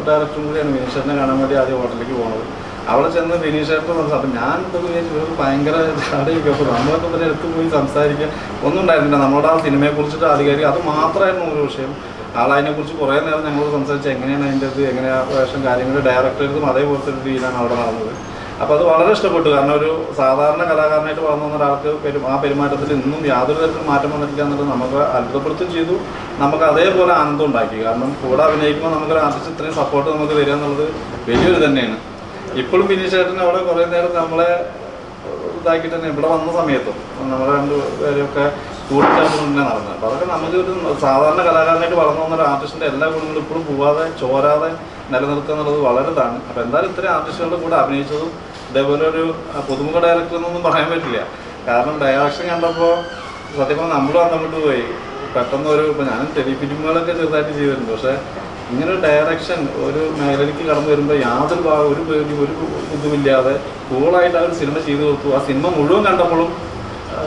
ഡയറക്ടറും കൂടിയാണ് വിനീഷേട്ടനെ കാണാൻ വേണ്ടി ആദ്യം ഹോട്ടലിലേക്ക് പോകുന്നത്. അവിടെ ചെന്ന് വിനീഷേട്ടൻ പറഞ്ഞു. അപ്പം ഞാൻ വിചാരിച്ചു ഭയങ്കര ചാടിയൊക്കെ. അപ്പോൾ നമ്മളൊക്കെ തന്നെ എടുത്തു പോയി സംസാരിക്കുക ഒന്നും ഉണ്ടായിരുന്നില്ല. നമ്മുടെ ആ സിനിമയെക്കുറിച്ചിട്ട് ആധികാരിക അത് മാത്രമായിരുന്നു ഒരു വിഷയം. ആളതിനെക്കുറിച്ച് കുറേ നേരം ഞങ്ങളോട് സംസാരിച്ച് എങ്ങനെയാണ് അതിൻ്റെ ഇത്, എങ്ങനെയാണ് വേഷം കാര്യങ്ങൾ ഡയറക്ടറും അതേപോലത്തെ ഒരു രീതിയിലാണ് അവിടെ നടന്നത്. അപ്പോൾ അത് വളരെ ഇഷ്ടപ്പെട്ടു. കാരണം ഒരു സാധാരണ കലാകാരനായിട്ട് വളർന്നു വന്ന ഒരാൾക്ക് ആ പെരുമാറ്റത്തിൽ ഇന്നും യാതൊരു തരത്തിലും മാറ്റം വന്നിട്ടില്ല എന്നുള്ളത് നമുക്ക് അത്ഭുതപ്പെടുത്തുകയും ചെയ്തു. നമുക്ക് അതേപോലെ ആനന്ദം ഉണ്ടാക്കി. കാരണം കൂടെ അഭിനയിക്കുമ്പോൾ നമുക്കൊരു ആർട്ടിസ്റ്റ് ഇത്രയും സപ്പോർട്ട് നമുക്ക് തരിക എന്നുള്ളത് വലിയൊരു തന്നെയാണ്. ഇപ്പോഴും വിനീഷേട്ടൻ അവിടെ കുറേ നേരം നമ്മളെ ഇതാക്കിയിട്ട് തന്നെ ഇവിടെ വന്ന സമയത്തും നമ്മളെ 2 പേരെയൊക്കെ കൂടിച്ചേർന്നുകൊണ്ട് തന്നെ നടന്നത്. അപ്പോൾ അതൊക്കെ നമുക്കൊരു സാധാരണ കലാകാരനായിട്ട് വളർന്നു വന്ന ഒരു ആർട്ടിസ്റ്റിൻ്റെ എല്ലാ ഗുണങ്ങളും ഇപ്പോഴും പോവാതെ ചോരാതെ നിലനിർത്തുക എന്നുള്ളത് വളരെ ഇതാണ്. അപ്പോൾ എന്തായാലും ഇത്രയും ആർട്ടിസ്റ്റുകളുടെ കൂടെ അഭിനയിച്ചതും ഇതേപോലെ ഒരു പുതുമുഖ ഡയറക്ടർ എന്നൊന്നും പറയാൻ പറ്റില്ല. കാരണം ഡയറക്ഷൻ കണ്ടപ്പോൾ സത്യം പറഞ്ഞാൽ നമ്മളും അങ്ങോട്ട് പോയി. പെട്ടെന്ന് ഇപ്പോൾ ഞാൻ ടെലിഫിലിമുകളൊക്കെ ചെറുതായിട്ട് ചെയ്തിട്ടുണ്ട്. പക്ഷേ ഇങ്ങനെ ഒരു ഡയറക്ഷൻ ഒരു മേഖലയ്ക്ക് കടന്നു വരുമ്പോൾ യാതൊരു ഒരു പേടി ഒരു ഇതുമില്ലാതെ കൂളായിട്ട് ആ ഒരു സിനിമ ചെയ്തു കൊടുത്തു. ആ സിനിമ മുഴുവൻ കണ്ടപ്പോഴും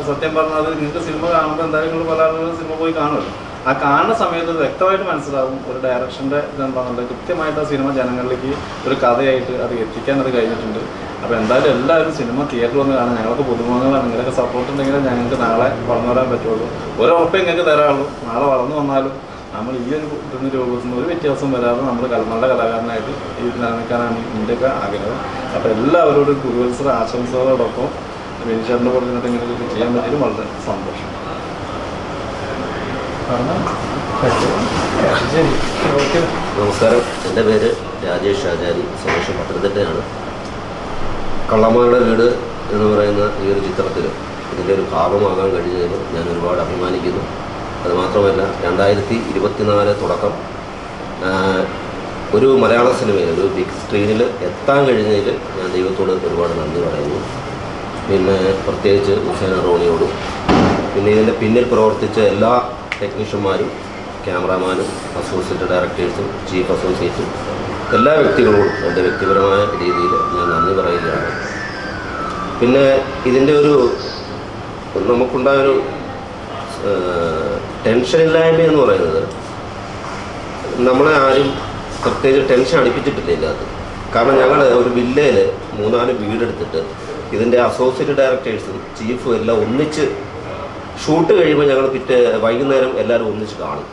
സത്യം പറഞ്ഞാൽ അത് നിങ്ങൾക്ക് സിനിമ കാണുമ്പോൾ എന്തായാലും നിങ്ങൾ പല ആളുകളും സിനിമ പോയി കാണുമല്ലോ. ആ കാണുന്ന സമയത്ത് വ്യക്തമായിട്ട് മനസ്സിലാവും ഒരു ഡയറക്ഷൻ്റെ ഇതെന്താണെന്നുള്ളത്. കൃത്യമായിട്ട് ആ സിനിമ ജനങ്ങളിലേക്ക് ഒരു കഥയായിട്ട് അത് എത്തിക്കാൻ അത് കഴിഞ്ഞിട്ടുണ്ട്. അപ്പോൾ എന്തായാലും എല്ലാവരും സിനിമ തിയേറ്ററിൽ വന്ന് കാണാൻ ഞങ്ങൾക്ക് പുതുമുഖങ്ങളാണ്. നിങ്ങളൊക്കെ സപ്പോർട്ട് ഉണ്ടെങ്കിൽ ഞങ്ങൾക്ക് നാളെ വളർന്നു വരാൻ പറ്റുള്ളൂ. ഉറപ്പേ നിങ്ങൾക്ക് തരാനുള്ളൂ. നാളെ വളർന്നു വന്നാലും നമ്മൾ ഈ ഒരു ഇതിന് രൂപത്തിൽ ഒരു വ്യത്യാസം വരാതെ നമ്മൾ നല്ല കലാകാരനായിട്ട് ഈ നിലനിൽക്കാനാണ് എൻ്റെയൊക്കെ ആഗ്രഹം. അപ്പോൾ എല്ലാവരോടും പുതുവത്സര ആശംസകളോടൊപ്പം ബിനിഷേട്ടൻ്റെ കൂടെ നിന്നിട്ട് ഇങ്ങനെ ചെയ്യാൻ പറ്റിയതിലും വളരെ സന്തോഷം. നമസ്കാരം, എൻ്റെ പേര് രാജേഷ് ആചാരി, സ്വദേശം പത്തനംതിട്ടയാണ്. കള്ളന്മാരുടെ വീട് എന്ന് പറയുന്ന ഈ ഒരു ചിത്രത്തിൽ ഇതിൻ്റെ ഒരു ഭാഗമാകാൻ കഴിഞ്ഞതിൽ ഞാൻ ഒരുപാട് അഭിമാനിക്കുന്നു. അതുമാത്രമല്ല 2024 തുടക്കം ഒരു മലയാള സിനിമയിൽ ഒരു ബിഗ് സ്ക്രീനിൽ എത്താൻ കഴിഞ്ഞതിൽ ഞാൻ ദൈവത്തോട് ഒരുപാട് നന്ദി പറയുന്നു. പിന്നെ പ്രത്യേകിച്ച് ഹുസൈൻ റോണിയോടും പിന്നെ ഇതിൻ്റെ പിന്നിൽ പ്രവർത്തിച്ച എല്ലാ ടെക്നീഷ്യന്മാരും, ക്യാമറാമാനും, അസോസിയേറ്റ് ഡയറക്ടേഴ്സും, ചീഫ് അസോസിയേറ്റും എല്ലാ വ്യക്തികളോടും എൻ്റെ വ്യക്തിപരമായ രീതിയിൽ ഞാൻ നന്ദി പറയുകയാണ്. പിന്നെ ഇതിൻ്റെ ഒരു നമുക്കുണ്ടായൊരു ടെൻഷനില്ലായ്മ എന്ന് പറയുന്നത് നമ്മളെ ആരും പ്രത്യേകിച്ച് ടെൻഷൻ അടിപ്പിച്ചിട്ടില്ല ഇതിനകത്ത്. കാരണം ഞങ്ങൾ ഒരു വില്ലയിൽ 3-4 വീടെടുത്തിട്ട് ഇതിൻ്റെ അസോസിയേറ്റ് ഡയറക്ടേഴ്സും ചീഫും എല്ലാം ഒന്നിച്ച് ഷൂട്ട് കഴിയുമ്പോൾ ഞങ്ങൾ വൈകുന്നേരം എല്ലാവരും ഒന്നിച്ച് കാണും.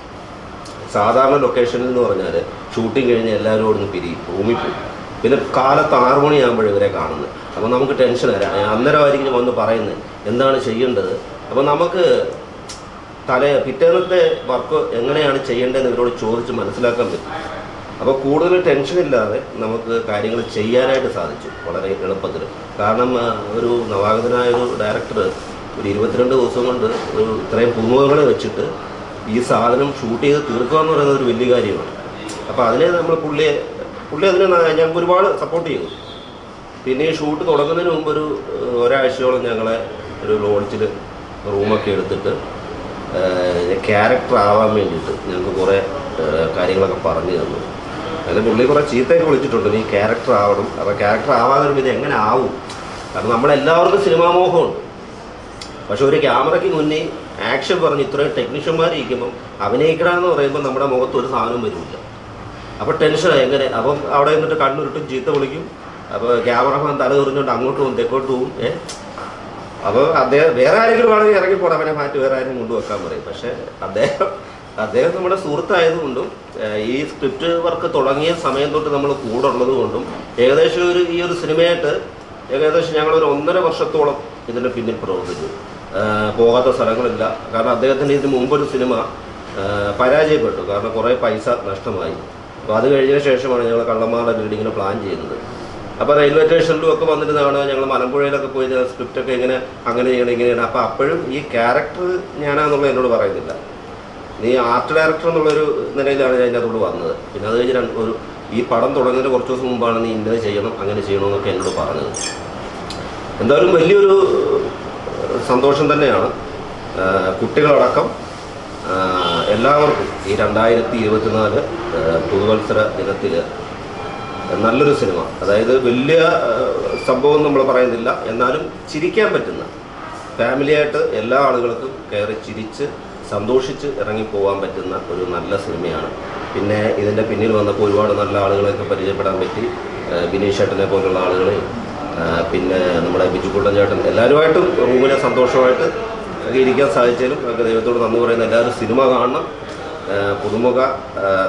സാധാരണ ലൊക്കേഷനിൽ എന്ന് പറഞ്ഞാൽ ഷൂട്ടിങ് കഴിഞ്ഞ് എല്ലാവരും ഓടുന്ന് പിരിയും, റൂമിൽ പോകും. പിന്നെ കാലത്ത് 6 മണിയാകുമ്പോഴേ ഇവരെ കാണുന്നത്. അപ്പോൾ നമുക്ക് ടെൻഷൻ അന്നേരമായിരിക്കും വന്ന് പറയുന്നത് എന്താണ് ചെയ്യേണ്ടത്. അപ്പോൾ നമുക്ക് പിറ്റേന്നത്തെ വർക്ക് എങ്ങനെയാണ് ചെയ്യേണ്ടതെന്ന് ഇവരോട് ചോദിച്ച് മനസ്സിലാക്കാൻ പറ്റും. അപ്പോൾ കൂടുതൽ ടെൻഷനില്ലാതെ നമുക്ക് കാര്യങ്ങൾ ചെയ്യാനായിട്ട് സാധിച്ചു വളരെ എളുപ്പത്തിൽ. കാരണം ഒരു നവാഗതനായ ഒരു ഡയറക്ടർ ഒരു 22 ദിവസം കൊണ്ട് ഇത്രയും പുതുമുഖങ്ങളെ വെച്ചിട്ട് ഈ സാധനം ഷൂട്ട് ചെയ്ത് തീർക്കുക എന്ന് പറയുന്നത് ഒരു വലിയ കാര്യമാണ്. അപ്പോൾ അതിനെ നമ്മൾ പുള്ളി അതിനെ ഞങ്ങൾക്ക് ഒരുപാട് സപ്പോർട്ട് ചെയ്തു. പിന്നെ ഈ ഷൂട്ട് തുടങ്ങുന്നതിന് മുമ്പ് ഒരാഴ്ചയോളം ഞങ്ങളെ ഒരു ലോഡ്ജിൽ റൂമൊക്കെ എടുത്തിട്ട് ക്യാരക്ടർ ആവാൻ വേണ്ടിയിട്ട് ഞങ്ങൾക്ക് കുറേ കാര്യങ്ങളൊക്കെ പറഞ്ഞു തന്നു. അതിൽ പുള്ളി കുറേ ചീത്തയൊക്കെ വിളിച്ചിട്ടുണ്ട്, നീ ക്യാരക്ടർ ആവണം. അപ്പോൾ ക്യാരക്ടർ ആവാതെ ഇത് എങ്ങനെ ആവും? കാരണം നമ്മളെല്ലാവർക്കും സിനിമാ മോഹമുണ്ട്. പക്ഷെ ഒരു ക്യാമറയ്ക്ക് മുന്നേ ആക്ഷൻ പറഞ്ഞ് ഇത്രയും ടെക്നീഷ്യന്മാരിരിക്കുമ്പം അഭിനയിക്കണമെന്ന് പറയുമ്പോൾ നമ്മുടെ മുഖത്ത് ഒരു സാധനം വരില്ല. അപ്പോൾ ടെൻഷനായി എങ്ങനെ. അപ്പം അവിടെ നിന്നിട്ട് കണ്ണുരുട്ടും ചീത്ത വിളിക്കും. അപ്പോൾ ക്യാമറമാൻ തല എറിഞ്ഞുകൊണ്ട് അങ്ങോട്ട് പോകും തെക്കോട്ട് പോകും. അപ്പോൾ അദ്ദേഹം വേറെ ആരെങ്കിലും വേണമെങ്കിൽ ഇറങ്ങിപ്പോണം, അവനെ മാറ്റി വേറെ ആരും കൊണ്ടുവെക്കാൻ പറയും. പക്ഷേ അദ്ദേഹം നമ്മുടെ സുഹൃത്തായതുകൊണ്ടും ഈ സ്ക്രിപ്റ്റ് വർക്ക് തുടങ്ങിയ സമയം തൊട്ട് നമ്മൾ കൂടെ ഉള്ളത് കൊണ്ടും ഏകദേശം ഈ ഒരു സിനിമയായിട്ട് ഏകദേശം ഞങ്ങളൊരു 1.5 വർഷത്തോളം ഇതിൻ്റെ പിന്നിൽ പ്രവർത്തിച്ചു. പോകാത്ത സ്ഥലങ്ങളില്ല. കാരണം അദ്ദേഹത്തിൻ്റെ ഇതിന് മുമ്പൊരു സിനിമ പരാജയപ്പെട്ടു. കാരണം കുറേ പൈസ നഷ്ടമായി. അപ്പോൾ അത് കഴിഞ്ഞതിന് ശേഷമാണ് ഞങ്ങൾ കള്ളന്മാരുടെ ബിൽഡിങ്ങിന് പ്ലാൻ ചെയ്യുന്നത്. അപ്പോൾ റെയിൽവേ സ്റ്റേഷനിലും ഒക്കെ വന്നിരുന്നതാണ്. ഞങ്ങൾ മലമ്പുഴയിലൊക്കെ പോയി സ്ക്രിപ്റ്റൊക്കെ അങ്ങനെ ചെയ്യണം ഇങ്ങനെയാണ്. അപ്പോൾ അപ്പോഴും ഈ ക്യാരക്ടർ ഞാനാണെന്നുള്ളത് എന്നോട് പറയുന്നില്ല, നീ ആർട്ട് ഡയറക്ടർ എന്നുള്ളൊരു നിലയിലാണ് ഞാൻ അതിനകത്തോട് വന്നത്. പിന്നെ അത് കഴിഞ്ഞ് ഈ പടം തുടങ്ങുന്നതിന് കുറച്ച് ദിവസം മുമ്പാണ് നീ ഇന്നത് ചെയ്യണം അങ്ങനെ ചെയ്യണമെന്നൊക്കെ എന്നോട് പറഞ്ഞത്. എന്തായാലും വലിയൊരു സന്തോഷം തന്നെയാണ്. കുട്ടികളടക്കം എല്ലാവർക്കും ഈ 2024 പുതുവത്സര ദിനത്തിൽ നല്ലൊരു സിനിമ, അതായത് വലിയ സംഭവം നമ്മൾ പറയുന്നില്ല, എന്നാലും ചിരിക്കാൻ പറ്റുന്ന ഫാമിലിയായിട്ട് എല്ലാ ആളുകൾക്കും കയറി ചിരിച്ച് സന്തോഷിച്ച് ഇറങ്ങിപ്പോകാൻ പറ്റുന്ന ഒരു നല്ല സിനിമയാണ്. പിന്നെ ഇതിൻ്റെ പിന്നിൽ വന്നപ്പോൾ ഒരുപാട് നല്ല ആളുകളെയൊക്കെ പരിചയപ്പെടാൻ പറ്റി. ബിനീഷ് ചേട്ടനെ പോലുള്ള ആളുകളെയും പിന്നെ നമ്മുടെ ബിജുക്കുട്ടൻ ചേട്ടൻ എല്ലാവരുമായിട്ടും റൂമിനെ സന്തോഷമായിട്ട് ഇരിക്കാൻ സാധിച്ചാലും നമുക്ക് ദൈവത്തോട് നന്ദി പറയുന്ന. എല്ലാവരും സിനിമ കാണണം. പുതുമുഖ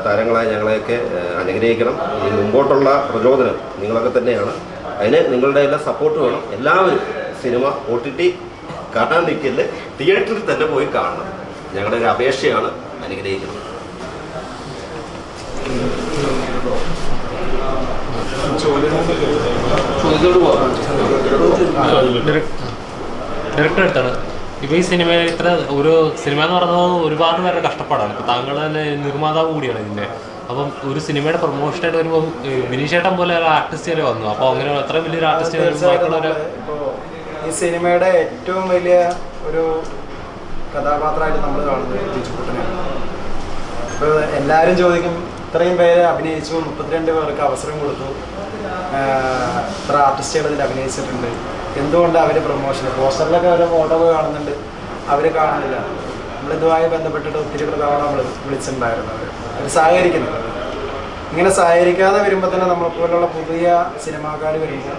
താരങ്ങളായ ഞങ്ങളെയൊക്കെ അനുഗ്രഹിക്കണം. ഈ മുമ്പോട്ടുള്ള പ്രചോദനം നിങ്ങളൊക്കെ തന്നെയാണ്. അതിന് നിങ്ങളുടെ എല്ലാ സപ്പോർട്ട് വേണം. എല്ലാവരും സിനിമ OTT കാണാൻ നിൽക്കല്, തിയേറ്ററിൽ തന്നെ പോയി കാണണം. ഞങ്ങളുടെ ഒരു അപേക്ഷയാണ്. അനുഗ്രഹിക്കണം. ഡയറക്ടർ അടുത്താണ്. ഇപ്പോൾ ഈ സിനിമയിൽ ഒരു സിനിമ എന്ന് പറയുന്നത് ഒരുപാട് പേരുടെ കഷ്ടപ്പാടാണ്. ഇപ്പോൾ താങ്കൾ തന്നെ നിർമ്മാതാവ് കൂടിയാണ് ഇതിൻ്റെ. അപ്പം ഒരു സിനിമയുടെ പ്രൊമോഷനായിട്ട് വരുമ്പോൾ ബിനീഷ് ചേട്ടൻ പോലെ ഒരു ആർട്ടിസ്റ്റ് വരെ വന്നു. അപ്പോൾ അങ്ങനെ അത്ര വലിയൊരു ആർട്ടിസ്റ്റ് ഇപ്പോൾ ഈ സിനിമയുടെ ഏറ്റവും വലിയ ഒരു കഥാപാത്രമായിട്ട് നമ്മൾ കാണുന്നത് ബിജുക്കുട്ടനെയാണ്. ഇപ്പോൾ എല്ലാവരും ചോദിക്കും, ഇത്രയും പേര് അഭിനയിച്ചു, 32 പേർക്ക് അവസരം കൊടുത്തു, ഇത്ര ആർട്ടിസ്റ്റുകൾ ഇതിൽ അഭിനയിച്ചിട്ടുണ്ട്, എന്തുകൊണ്ട് അവർ പ്രൊമോഷൻ പോസ്റ്ററിലൊക്കെ ഓരോ ഫോട്ടോ കാണുന്നുണ്ട്, അവർ കാണുന്നില്ല? നമ്മളിതുമായി ബന്ധപ്പെട്ടിട്ട് ഒത്തിരി തവണ നമ്മൾ വിളിച്ചിട്ടുണ്ടായിരുന്നു. അവർ സഹകരിക്കുന്നുണ്ട്. ഇങ്ങനെ സഹകരിക്കാതെ വരുമ്പോൾ തന്നെ നമ്മളെപ്പോലുള്ള പുതിയ സിനിമാക്കാർ വരുമ്പോൾ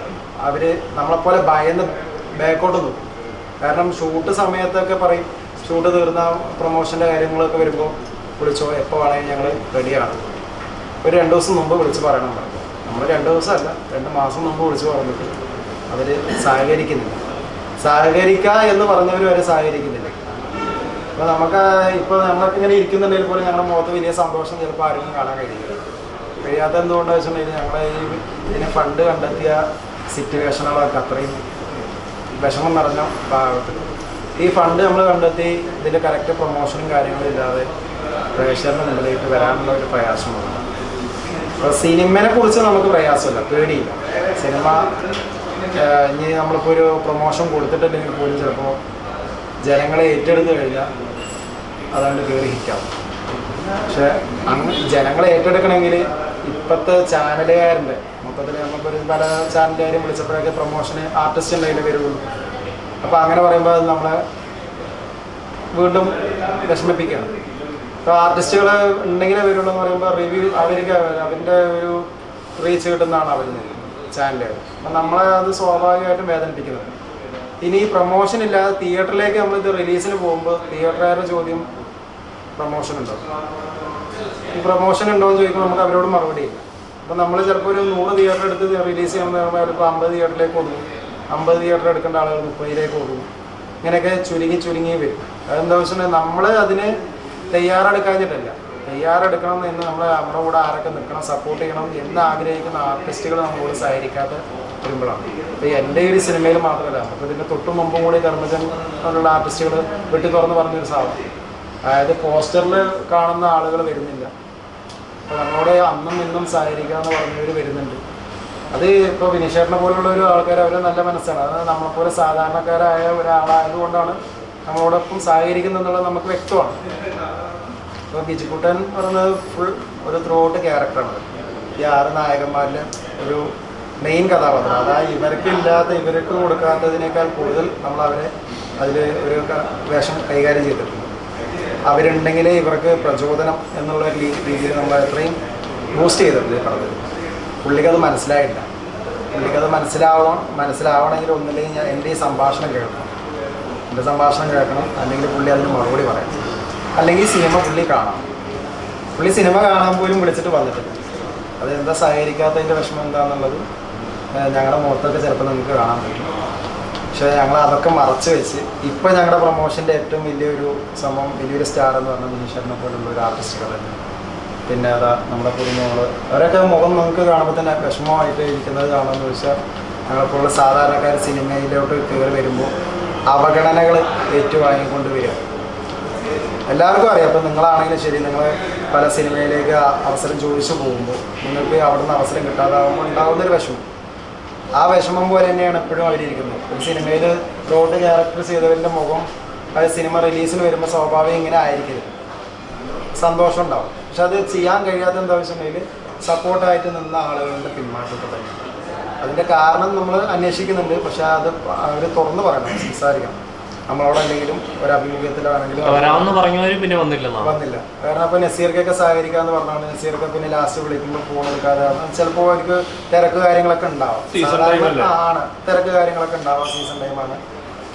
അവർ നമ്മളെപ്പോലെ ഭയന്ന് ബാക്കോട്ട് നിൽക്കും. കാരണം ഷൂട്ട് സമയത്തൊക്കെ പറയും, ഷൂട്ട് തീർന്ന പ്രൊമോഷൻ്റെ കാര്യങ്ങളൊക്കെ വരുമ്പോൾ വിളിച്ചോ, എപ്പോൾ വേണമെങ്കിൽ ഞങ്ങൾ റെഡിയാണ്. ഒരു 2 ദിവസം മുമ്പ് വിളിച്ച് പറയണം പറഞ്ഞു. നമ്മൾ 2 ദിവസമല്ല, 2 മാസം മുമ്പ് വിളിച്ച് പറഞ്ഞിട്ട് അവർ സഹകരിക്കുന്നില്ല. സഹകരിക്കുക എന്ന് പറഞ്ഞവർ വരെ സഹകരിക്കുന്നില്ല. അപ്പോൾ നമുക്ക് ഇപ്പോൾ നമ്മളൊക്കെ ഇങ്ങനെ ഇരിക്കുന്നുണ്ടെങ്കിൽ പോലും ഞങ്ങളുടെ മുഖത്ത് വലിയ സന്തോഷം ചിലപ്പോൾ ആർക്കും കാണാൻ കഴിയില്ല. കഴിയാത്ത എന്തുകൊണ്ടാണെന്ന് വെച്ചിട്ടുണ്ടെങ്കിൽ ഞങ്ങളെ ഇതിനെ ഫണ്ട് കണ്ടെത്തിയ സിറ്റുവേഷനുകളൊക്കെ അത്രയും വിഷമം നിറഞ്ഞ ഭാഗത്തിൽ ഈ ഫണ്ട് നമ്മൾ കണ്ടെത്തി ഇതിൻ്റെ കറക്റ്റ് പ്രൊമോഷനും കാര്യങ്ങളും ഇല്ലാതെ പ്രേക്ഷകരുടെ മുമ്പിലേക്ക് വരാനുള്ള ഒരു പ്രയാസമുണ്ട്. അപ്പോൾ സിനിമയെ കുറിച്ച് നമുക്ക് പ്രയാസമില്ല, പേടിയില്ല. സിനിമ ഇനി നമ്മളിപ്പോൾ ഒരു പ്രൊമോഷൻ കൊടുത്തിട്ടില്ലെങ്കിൽ പോലും ചിലപ്പോൾ ജനങ്ങളെ ഏറ്റെടുത്ത് കഴിഞ്ഞാൽ അതുകൊണ്ട് കയറി ഹിറ്റാവും. പക്ഷെ ജനങ്ങളെ ഏറ്റെടുക്കണമെങ്കിൽ ഇപ്പോഴത്തെ ചാനലുകാരുണ്ട്. മൊത്തത്തിൽ നമുക്കൊരു പല ചാനലുകാരും വിളിച്ചപ്പോഴൊക്കെ പ്രൊമോഷന് ആർട്ടിസ്റ്റ് ഉണ്ടെങ്കിൽ വരുള്ളൂ. അപ്പോൾ അങ്ങനെ പറയുമ്പോൾ അത് നമ്മളെ വീണ്ടും വിഷമിപ്പിക്കുകയാണ്. ഇപ്പോൾ ആർട്ടിസ്റ്റുകൾ ഉണ്ടെങ്കിലേ വരുള്ളൂ എന്ന് പറയുമ്പോൾ റിവ്യൂ അവർക്ക് അവരുടെ ഒരു റീച്ച് കിട്ടുന്നതാണ് അവർ ചാനലുകൾ. അപ്പം നമ്മളെ അത് സ്വാഭാവികമായിട്ടും വേദനിപ്പിക്കുന്നത്. ഇനി ഈ പ്രൊമോഷൻ ഇല്ലാതെ തിയേറ്ററിലേക്ക് നമ്മളിത് റിലീസിന് പോകുമ്പോൾ തിയേറ്ററുകാരുടെ ചോദ്യം പ്രൊമോഷൻ ഉണ്ടോ, ഈ പ്രൊമോഷൻ ഉണ്ടോ എന്ന് ചോദിക്കുമ്പോൾ നമുക്ക് അവരോട് മറുപടി ഇല്ല. അപ്പോൾ നമ്മൾ ചിലപ്പോൾ ഒരു 100 തിയേറ്റർ എടുത്ത് റിലീസ് ചെയ്യുമ്പോൾ ചിലപ്പോൾ 50 തിയേറ്ററിലേക്ക് ഒതുങ്ങും, 50 തിയേറ്റർ എടുക്കേണ്ട ആളുകൾ 30ലേക്ക് ഒതുങ്ങും. ഇങ്ങനെയൊക്കെ ചുരുങ്ങി വരും. അതെന്താ വെച്ചിട്ടുണ്ടെങ്കിൽ നമ്മൾ അതിന് തയ്യാറെടുക്കാഞ്ഞിട്ടല്ല, തയ്യാറെടുക്കണം എന്ന് നമ്മുടെ കൂടെ ആരൊക്കെ നിൽക്കണം, സപ്പോർട്ട് ചെയ്യണം എന്ന് ആഗ്രഹിക്കുന്ന ആർട്ടിസ്റ്റുകൾ നമ്മളോട് സഹകരിക്കാതെ വരുമ്പോഴാണ്. ഇപ്പോൾ എൻ്റെ ഒരു സിനിമയിൽ മാത്രമല്ല, നമുക്ക് ഇതിൻ്റെ തൊട്ട് മുമ്പും കൂടി ധർമ്മജൻ എന്നുള്ള ആർട്ടിസ്റ്റുകൾ വെട്ടി തുറന്ന് പറഞ്ഞൊരു സാധനം, അതായത് പോസ്റ്ററിൽ കാണുന്ന ആളുകൾ വരുന്നില്ല, അപ്പോൾ നമ്മളോട് അന്നും ഇന്നും സഹകരിക്കാമെന്ന് പറഞ്ഞവർ വരുന്നുണ്ട്. അത് ഇപ്പോൾ വിനീഷേട്ടനെ പോലുള്ള ഒരു ആൾക്കാർ, അവർ നല്ല മനസ്സാണ്. അത് നമ്മളെപ്പോലെ സാധാരണക്കാരായ ഒരാളായതുകൊണ്ടാണ് നമ്മളോടൊപ്പം സഹകരിക്കുന്നെന്നുള്ളത് നമുക്ക് വ്യക്തമാണ്. ഇപ്പോൾ ബിജുക്കുട്ടൻ പറയുന്നത് ഫുൾ ഒരു ത്രൂ ഔട്ട് ക്യാരക്ടറാണ്. ഈ 6 നായകന്മാരിലെ ഒരു മെയിൻ കഥാപാത്രം. അതായത് ഇവർക്ക് കൊടുക്കാത്തതിനേക്കാൾ കൂടുതൽ നമ്മളവരെ അതിൽ ഒരു വേഷം കൈകാര്യം ചെയ്തിട്ടുണ്ട്. അവരുണ്ടെങ്കിൽ ഇവർക്ക് പ്രചോദനം എന്നുള്ള രീതിയിൽ നമ്മൾ എത്രയും ബൂസ്റ്റ് ചെയ്തിട്ടുണ്ട് പറഞ്ഞത്. പുള്ളിക്കത് മനസ്സിലായില്ല. പുള്ളിക്കത് മനസ്സിലാവണമെങ്കിൽ ഒന്നില്ലെങ്കിൽ എൻ്റെ ഈ സംഭാഷണം കേൾക്കണം, എൻ്റെ സംഭാഷണം കേൾക്കണം, അല്ലെങ്കിൽ പുള്ളി അതിന് മറുപടി പറയണം, അല്ലെങ്കിൽ സിനിമ പുള്ളി കാണാം. പുള്ളി സിനിമ കാണാൻ പോലും വിളിച്ചിട്ട് വന്നിട്ടില്ല. അതെന്താ സഹകരിക്കാത്തതിൻ്റെ വിഷമം എന്താണെന്നുള്ളത് ഞങ്ങളുടെ മുഖത്തൊക്കെ ചിലപ്പോൾ നമുക്ക് കാണാൻ പറ്റും. പക്ഷേ ഞങ്ങൾ അതൊക്കെ മറച്ച് വെച്ച് ഇപ്പോൾ ഞങ്ങളുടെ പ്രൊമോഷൻ്റെ ഏറ്റവും വലിയൊരു സംഭവം, വലിയൊരു സ്റ്റാർ എന്ന് പറഞ്ഞാൽ വിനീഷേട്ടനെ പോലുള്ള ഒരു ആർട്ടിസ്റ്റുകൾ തന്നെ. പിന്നെ അതാ നമ്മുടെ കുടുംബങ്ങൾ, അവരൊക്കെ മുഖം നമുക്ക് കാണുമ്പോൾ തന്നെ വിഷമമായിട്ട് ഇരിക്കുന്നത് കാണുമെന്ന് വെച്ചാൽ ഞങ്ങളെപ്പോലുള്ള സാധാരണക്കാർ സിനിമയിലോട്ട് കയറി വരുമ്പോൾ അവഗണനകൾ ഏറ്റുവാങ്ങിക്കൊണ്ട് വരിക. എല്ലാവർക്കും അറിയാം. അപ്പോൾ നിങ്ങളാണെങ്കിലും ശരി, നിങ്ങൾ പല സിനിമയിലേക്ക് അവസരം ചോദിച്ചു പോകുമ്പോൾ നിങ്ങൾക്ക് അവിടെ നിന്ന് അവസരം കിട്ടാതാകുമ്പോൾ ഉണ്ടാകുന്നൊരു വിഷമം, ആ വിഷമം പോലെ തന്നെയാണ് എപ്പോഴും അവരിയ്ക്കുന്നത്. ഒരു സിനിമയിൽ റോഡ് ക്യാരക്ടർ ചെയ്തവരുടെ മുഖം അത് സിനിമ റിലീസിന് വരുമ്പോൾ സ്വാഭാവികം ഇങ്ങനെ ആയിരിക്കരുത്. സന്തോഷം ഉണ്ടാവും. പക്ഷെ അത് ചെയ്യാൻ കഴിയാത്ത എന്താ വെച്ചിട്ടുണ്ടെങ്കിൽ സപ്പോർട്ടായിട്ട് നിന്ന ആളുകളുടെ പിന്മാറ്റത്തെ തന്നെ. അതിൻ്റെ കാരണം നമ്മൾ അന്വേഷിക്കുന്നുണ്ട്. പക്ഷെ അത് അവർ തുറന്ന് പറയണം, സംസാരിക്കണം. നമ്മളോടല്ലെങ്കിലും ഒരു അഭിമുഖത്തിലാണെങ്കിലും വന്നില്ല. കാരണം അപ്പോൾ നസീർക്കൊക്കെ സഹകരിക്കാന്ന് പറഞ്ഞാണ്. നസീർക്ക് പിന്നെ ലാസ്റ്റ് വിളിക്കുമ്പോൾ ഫോൺ എടുക്കാതെ, ചിലപ്പോൾ അവർക്ക് തിരക്ക് കാര്യങ്ങളൊക്കെ ഉണ്ടാവാം. തിരക്ക് കാര്യങ്ങളൊക്കെ ഉണ്ടാവാം, സീസൺ ടൈമാണ്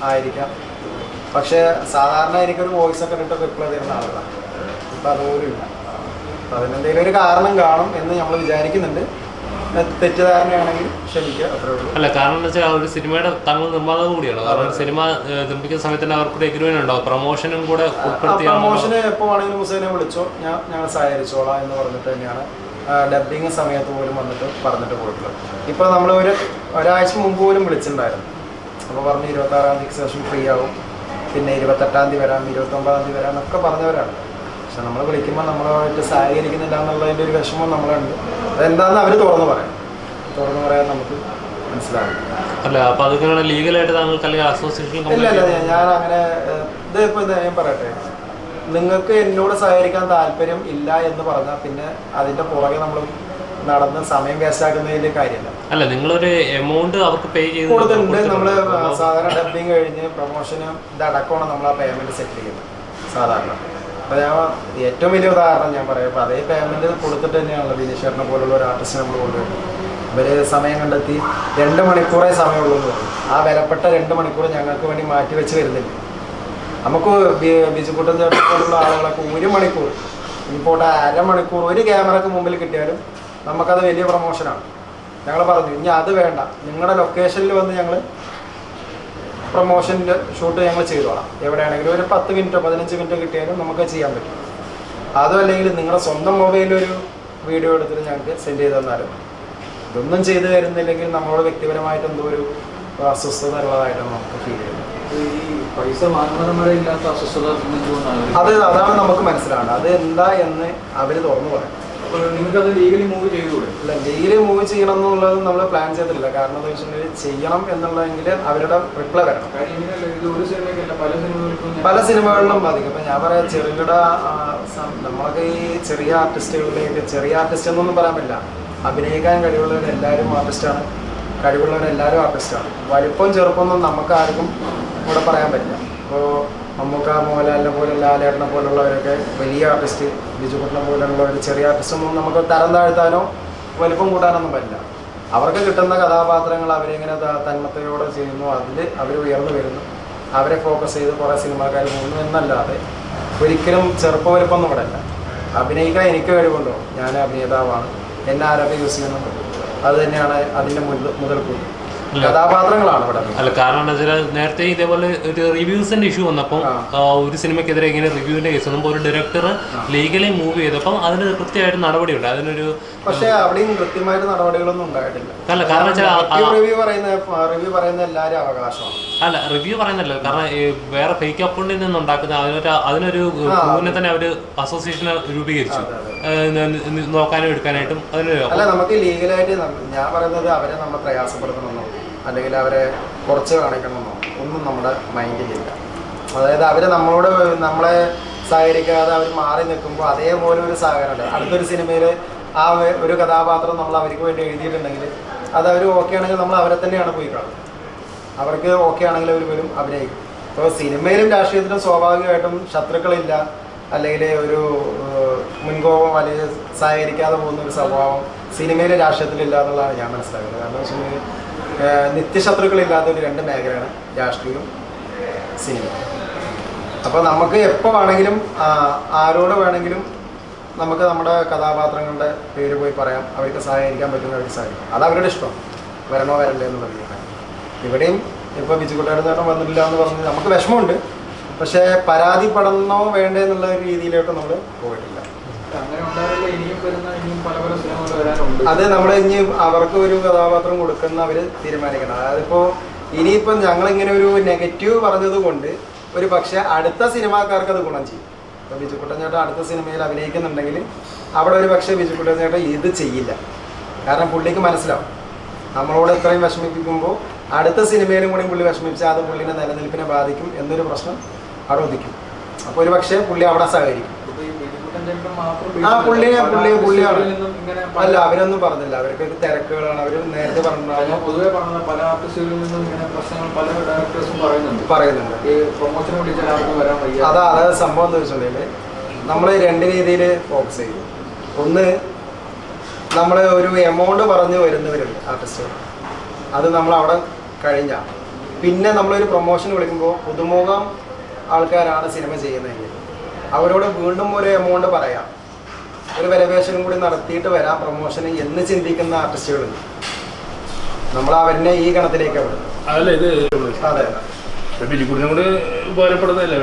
ആയിരിക്കാം. പക്ഷേ സാധാരണ എനിക്കൊരു വോയിസ് ഒക്കെ ഇട്ടിട്ട് റിപ്ലൈ തരുന്ന ആളുകളാണ്. ഇപ്പം അതുപോലും ഇല്ല. അപ്പം അതിനെന്തെങ്കിലും ഒരു കാരണം കാണും എന്ന് നമ്മൾ വിചാരിക്കുന്നുണ്ട്. തെറ്റിദ്ധാരണയാണെങ്കിൽ ക്ഷമിക്കുക, അത്രേ ഉള്ളൂ. അല്ല, കാരണം എന്ന് വെച്ചാൽ ഒരു സിനിമയുടെ താങ്കൾ നിർമ്മാതാവ് കൂടിയാണ്. കാരണം സിനിമ നിർമ്മിക്കുന്ന സമയത്ത് തന്നെ അവർക്ക് എഗ്രിമെന്റ് ഉണ്ടാവും, പ്രൊമോഷനും കൂടെ ഉൾപ്പെടുത്തി. പ്രൊമോഷന് എപ്പോൾ വേണമെങ്കിലും ഹുസൈനെ വിളിച്ചോ, ഞങ്ങൾ സഹകരിച്ചോളാം എന്ന് പറഞ്ഞിട്ട് തന്നെയാണ് ഡബ്ബിങ് സമയത്ത് പോലും പറഞ്ഞിട്ട് പോയിട്ടുള്ളത്. ഇപ്പോൾ നമ്മൾ ഒരാഴ്ച മുമ്പ് പോലും വിളിച്ചിട്ടുണ്ടായിരുന്നു. അപ്പോൾ പറഞ്ഞ് 26-ാം തീയതിക്ക് ശേഷം ഫ്രീ ആവും, പിന്നെ 28-ാം തീയതി വരാം, 29-ാം തീയതി വരാം എന്നൊക്കെ പറഞ്ഞവരാണ്. പക്ഷെ നമ്മൾ വിളിക്കുമ്പോൾ നമ്മളുമായിട്ട് സഹകരിക്കുന്നില്ല എന്നുള്ളതിൻ്റെ ഒരു വിഷമം നമ്മളുണ്ട്. അതെന്താണെന്ന് അവർ തുറന്നു പറയാൻ നമുക്ക് മനസ്സിലാവും. അല്ല, അപ്പോൾ അതൊക്കെ ലീഗലായിട്ട് താങ്കൾക്ക് അല്ലെങ്കിൽ അസോസിയേഷൻ? ഇല്ല, ഞാൻ അങ്ങനെ ഇതിപ്പോൾ ഞാൻ പറയട്ടെ, നിങ്ങൾക്ക് എന്നോട് സഹകരിക്കാൻ താല്പര്യം ഇല്ല എന്ന് പറഞ്ഞാൽ പിന്നെ അതിൻ്റെ പുറകെ നമ്മൾ നടന്ന് സമയം വേസ്റ്റാക്കുന്നതിൻ്റെ കാര്യമല്ല. അല്ല, നിങ്ങളൊരു എമൗണ്ട് അവർക്ക് പേ ചെയ്ത് കൊടുത്തിട്ടുണ്ട്. നമ്മൾ സാധാരണ ഡബ്ബിങ് കഴിഞ്ഞ് പ്രൊമോഷന് ഇതടക്കമാണ് നമ്മൾ ആ പേയ്മെൻറ്റ് സെറ്റിൽ ചെയ്യുന്നത്. സാധാരണ. അപ്പോൾ ഞാൻ ഏറ്റവും വലിയ ഉദാഹരണം ഞാൻ പറയാം. അപ്പോൾ അതേ പേയ്മെൻറ്റ് കൊടുത്തിട്ട് തന്നെയാണല്ലോ ബിനീഷേട്ടനെ പോലുള്ള ഒരു ആർട്ടിസ്റ്റ് നമ്മൾ കൊണ്ടുവരുന്നത്. ഇവർ സമയം കണ്ടെത്തി 2 മണിക്കൂറേ സമയമുള്ളൂ എന്ന് പറയും. ആ വിലപ്പെട്ട 2 മണിക്കൂർ ഞങ്ങൾക്ക് വേണ്ടി മാറ്റി വെച്ച് വരുന്നില്ല. നമുക്ക് ബിജുക്കുട്ടൻ ചേട്ടൻ പോലുള്ള ആളുകളൊക്കെ 1 മണിക്കൂർ, ഇപ്പോൾ 1/2 മണിക്കൂർ ഒരു ക്യാമറക്ക് മുമ്പിൽ കിട്ടിയാലും നമുക്കത് വലിയ പ്രൊമോഷനാണ്. ഞങ്ങൾ പറഞ്ഞു ഇനി അത് വേണ്ട, നിങ്ങളുടെ ലൊക്കേഷനിൽ വന്ന് ഞങ്ങൾ പ്രൊമോഷൻ്റെ ഷൂട്ട് ഞങ്ങൾ ചെയ്തോളാം. എവിടെയാണെങ്കിലും ഒരു 10 മിനിറ്റോ 15 മിനിറ്റോ കിട്ടിയാലും നമുക്ക് ചെയ്യാൻ പറ്റും. അതും അല്ലെങ്കിൽ നിങ്ങളുടെ സ്വന്തം മൊബൈലിലൊരു വീഡിയോ എടുത്തിട്ട് ഞങ്ങൾക്ക് സെൻഡ് ചെയ്ത് തന്നാലും. ഇതൊന്നും ചെയ്തു തരുന്നില്ലെങ്കിൽ നമ്മളോട് വ്യക്തിപരമായിട്ട് എന്തോ ഒരു അസ്വസ്ഥത ഉള്ളതായിട്ടാണ് നമുക്ക് ഫീൽ ചെയ്യുന്നത്. ഈ പൈസ വാങ്ങുന്നതും വരെ ഇല്ലാത്ത അസ്വസ്ഥത അതാണ് നമുക്ക് മനസ്സിലാവേണ്ടത്. അത് എന്താ എന്ന് അവർ തുറന്നു പറയാം. നിങ്ങൾക്കത് ലീഗലി മൂവ് ചെയ്തുകൂടെ? ഇല്ല, ലീഗലി മൂവ് ചെയ്യണം എന്നുള്ളത് നമ്മൾ പ്ലാൻ ചെയ്തിട്ടില്ല. കാരണം എന്താ വെച്ചിട്ടുണ്ടെങ്കിൽ ചെയ്യണം എന്നുള്ളതെങ്കിൽ അവരുടെ റിപ്ലൈ വരണം. പല സിനിമകളിലും ബാധിക്കും. ഇപ്പം ഞാൻ പറയാം, ചെറുകിട നമ്മളൊക്കെ ഈ ചെറിയ ആർട്ടിസ്റ്റുകളിലേക്ക്, ചെറിയ ആർട്ടിസ്റ്റ് എന്നൊന്നും പറയാൻ പറ്റില്ല, അഭിനയിക്കാൻ കഴിവുള്ളവരെല്ലാവരും ആർട്ടിസ്റ്റാണ്, കഴിവുള്ളവരെല്ലാവരും ആർട്ടിസ്റ്റാണ്. വലിപ്പം ചെറുപ്പമൊന്നും നമുക്ക് ആർക്കും ഇവിടെ പറയാൻ പറ്റില്ല. ഇപ്പോൾ മമ്മൂക്ക, മോഹൻലാലിനെ പോലുള്ള, ലാലേട്ടനെ പോലുള്ളവരൊക്കെ വലിയ ആർട്ടിസ്റ്റ്, ബിജുക്കുട്ടനെ പോലുള്ളവർ ചെറിയ ആർട്ടിസ്റ്റൊന്നും നമുക്ക് തരം താഴ്ത്താനോ വലിപ്പം കൂട്ടാനൊന്നും പറ്റില്ല. അവർക്ക് കിട്ടുന്ന കഥാപാത്രങ്ങൾ അവരെങ്ങനെ തന്മത്തയോടെ ചെയ്യുന്നു, അതിൽ അവർ ഉയർന്നു വരുന്നു, അവരെ ഫോക്കസ് ചെയ്ത് കുറേ സിനിമാക്കാർ പോകുന്നു എന്നല്ലാതെ ഒരിക്കലും ചെറുപ്പം വലിപ്പമൊന്നും ഇവിടെ അല്ല. അഭിനയിക്കാൻ എനിക്ക് കഴിവുണ്ടോ, ഞാൻ അഭിനേതാവാണ്, എന്നെ ആരൊക്കെ യൂസ് ചെയ്യുന്നുണ്ട്, അത് തന്നെയാണ് അതിൻ്റെ മുതൽക്കൂട്ട്. കഥാപാത്രങ്ങളാണ് ഇവിടെ. അല്ല, കാരണം എന്താ വെച്ചാൽ നേരത്തെ ഇതേപോലെ ഒരു റിവ്യൂസിന്റെ ഇഷ്യൂ വന്നപ്പോൾ ഒരു സിനിമയ്ക്കെതിരെ ഇങ്ങനെ റിവ്യൂവിന്റെ കേസ് വന്നപ്പോൾ ഒരു ഡയറക്ടർ ലീഗലി മൂവ് ചെയ്തപ്പോൾ അതിന് കൃത്യമായിട്ട് നടപടിയുണ്ട്. അതിനൊരു പക്ഷേ അവിടെയും കൃത്യമായിട്ട് നടപടികളൊന്നും ഉണ്ടായിട്ടില്ല. അല്ല, കാരണം റിവ്യൂ പറയുന്ന എല്ലാവരും അവകാശമാണ്. അല്ല, റിവ്യൂ പറയുന്നല്ലോ, കാരണം വേറെ ഫേക്ക് അക്കൗണ്ടിൽ നിന്നുണ്ടാക്കുന്ന അതിനൊരു ഗ്രൂപ്പിനെ തന്നെ അവര് അസോസിയേഷൻ രൂപീകരിച്ചു നോക്കാനും എടുക്കാനായിട്ടും. അല്ല, നമുക്ക് ലീഗലായിട്ട് ഞാൻ പറയുന്നത് അവരെ നമ്മൾ പ്രയാസപ്പെടുത്തണമെന്നോ അല്ലെങ്കിൽ അവരെ കുറച്ച് കാണിക്കണമെന്നോ ഒന്നും നമ്മുടെ മൈൻഡിലില്ല. അതായത് അവർ നമ്മളെ സഹകരിക്കാതെ അവർ മാറി നിൽക്കുമ്പോൾ അതേപോലെ ഒരു സഹകരണമല്ല. അടുത്തൊരു സിനിമയിൽ ആ ഒരു കഥാപാത്രം നമ്മൾ അവർക്ക് വേണ്ടി എഴുതിയിട്ടുണ്ടെങ്കിൽ അത് അവർ ഓക്കെ ആണെങ്കിൽ നമ്മൾ അവരെ തന്നെയാണ് പോയി കാണുന്നത്. അവർക്ക് ഓക്കെ ആണെങ്കിൽ അവർ വരും, അഭിനയിക്കും. ഇപ്പോൾ സിനിമയിലും രാഷ്ട്രീയത്തിലും സ്വാഭാവികമായിട്ടും ശത്രുക്കളില്ല, അല്ലെങ്കിൽ ഒരു മുൻകോപം അല്ലെങ്കിൽ സഹകരിക്കാതെ പോകുന്ന ഒരു സ്വഭാവം സിനിമയിലും രാഷ്ട്രീയത്തിലില്ല എന്നുള്ളതാണ് ഞാൻ മനസ്സിലാക്കുന്നത്. കാരണം വെച്ചിട്ടുണ്ടെങ്കിൽ നിത്യശത്രുക്കളില്ലാത്തൊരു 2 മേഖലയാണ് രാഷ്ട്രീയവും സിനിമ. അപ്പോൾ നമുക്ക് എപ്പോൾ വേണമെങ്കിലും ആരോട് വേണമെങ്കിലും നമുക്ക് നമ്മുടെ കഥാപാത്രങ്ങളുടെ പേര് പോയി പറയാം, അവർക്ക് സഹകരിക്കാൻ പറ്റുന്നവർക്ക് സഹകരിക്കാം. അത് അവരുടെ ഇഷ്ടം, വരണോ വരണ്ടേ എന്നുള്ള രീതിയാണ്. ഇവിടെയും ഇപ്പോൾ ബിജുക്കുട്ടൻ ചേട്ടൻ വന്നിട്ടില്ല എന്ന് പറഞ്ഞ് നമുക്ക് വിഷമമുണ്ട്. പക്ഷേ പരാതിപ്പെടണോ വേണ്ടേ എന്നുള്ള രീതിയിലോട്ട് നമ്മൾ പോയിട്ടില്ല. അത് നമ്മൾ ഇനി അവർക്ക് ഒരു കഥാപാത്രം കൊടുക്കുന്ന അവർ തീരുമാനിക്കണം. അതായത് ഇപ്പോൾ ഇനിയിപ്പം ഞങ്ങളിങ്ങനെ ഒരു നെഗറ്റീവ് പറഞ്ഞത് കൊണ്ട് ഒരു പക്ഷേ അടുത്ത സിനിമാക്കാർക്ക് അത് ഗുണം ചെയ്യും. ഇപ്പോൾ ബിജുക്കുട്ടൻ ചേട്ടൻ അടുത്ത സിനിമയിൽ അഭിനയിക്കുന്നുണ്ടെങ്കിൽ അവിടെ ഒരു പക്ഷേ ബിജുക്കുട്ടൻ ചേട്ടൻ ഇത് ചെയ്യില്ല. കാരണം പുള്ളിക്ക് മനസ്സിലാവും നമ്മളോട് ഇത്രയും വിഷമിപ്പിക്കുമ്പോൾ അടുത്ത സിനിമയിലും കൂടി പുള്ളി വിഷമിച്ചാൽ അത് പുള്ളിൻ്റെ നിലനിൽപ്പിനെ ബാധിക്കും എന്നൊരു പ്രശ്നം അവിടെ ഉദിക്കും. അപ്പോൾ ഒരു പക്ഷേ പുള്ളി അവിടെ സഹകരിക്കും. പുള്ളിയാണ്. അല്ല, അവരൊന്നും പറഞ്ഞില്ല, അവർക്ക് തിരക്കുകളാണ്. അവർ നേരത്തെ പറഞ്ഞിട്ടുണ്ടായിരുന്നു, പൊതുവെ പറഞ്ഞ പല ആർട്ടിസ്റ്റുകളിൽ നിന്നും ഇങ്ങനെ പ്രശ്നങ്ങൾ പല ഡയറക്ടേഴ്സും പറയുന്നുണ്ട്. ഈ പ്രൊമോഷന് വേണ്ടി വരാൻ വയ്യ. അതായത് സംഭവം എന്താ വെച്ചിട്ടുണ്ടെങ്കിൽ നമ്മൾ 2 രീതിയിൽ ഫോക്കസ് ചെയ്തു. ഒന്ന്, നമ്മൾ ഒരു എമൗണ്ട് പറഞ്ഞ് വരുന്നവരുണ്ട് ആർട്ടിസ്റ്റുകൾ, അത് നമ്മൾ അവിടെ കഴിഞ്ഞാൽ പിന്നെ നമ്മളൊരു പ്രൊമോഷൻ വിളിക്കുമ്പോൾ പുതുമുഖം ആൾക്കാരാണ് സിനിമ ചെയ്യുന്നതെങ്കിൽ അവരോട് വീണ്ടും ഒരു എമൗണ്ട് പറയാം, ഒരു വിലപേശലും കൂടി നടത്തിയിട്ട് വരാം പ്രൊമോഷന് എന്ന് ചിന്തിക്കുന്ന ആർട്ടിസ്റ്റുകളുണ്ട്. നമ്മൾ അവരെ ഈ ഗണത്തിലേക്ക് വിടുന്നത്. അതെ, ബിജുക്കുട്ടിനെ കൂടി ഉപകാരപ്പെടുന്നതല്ലേ.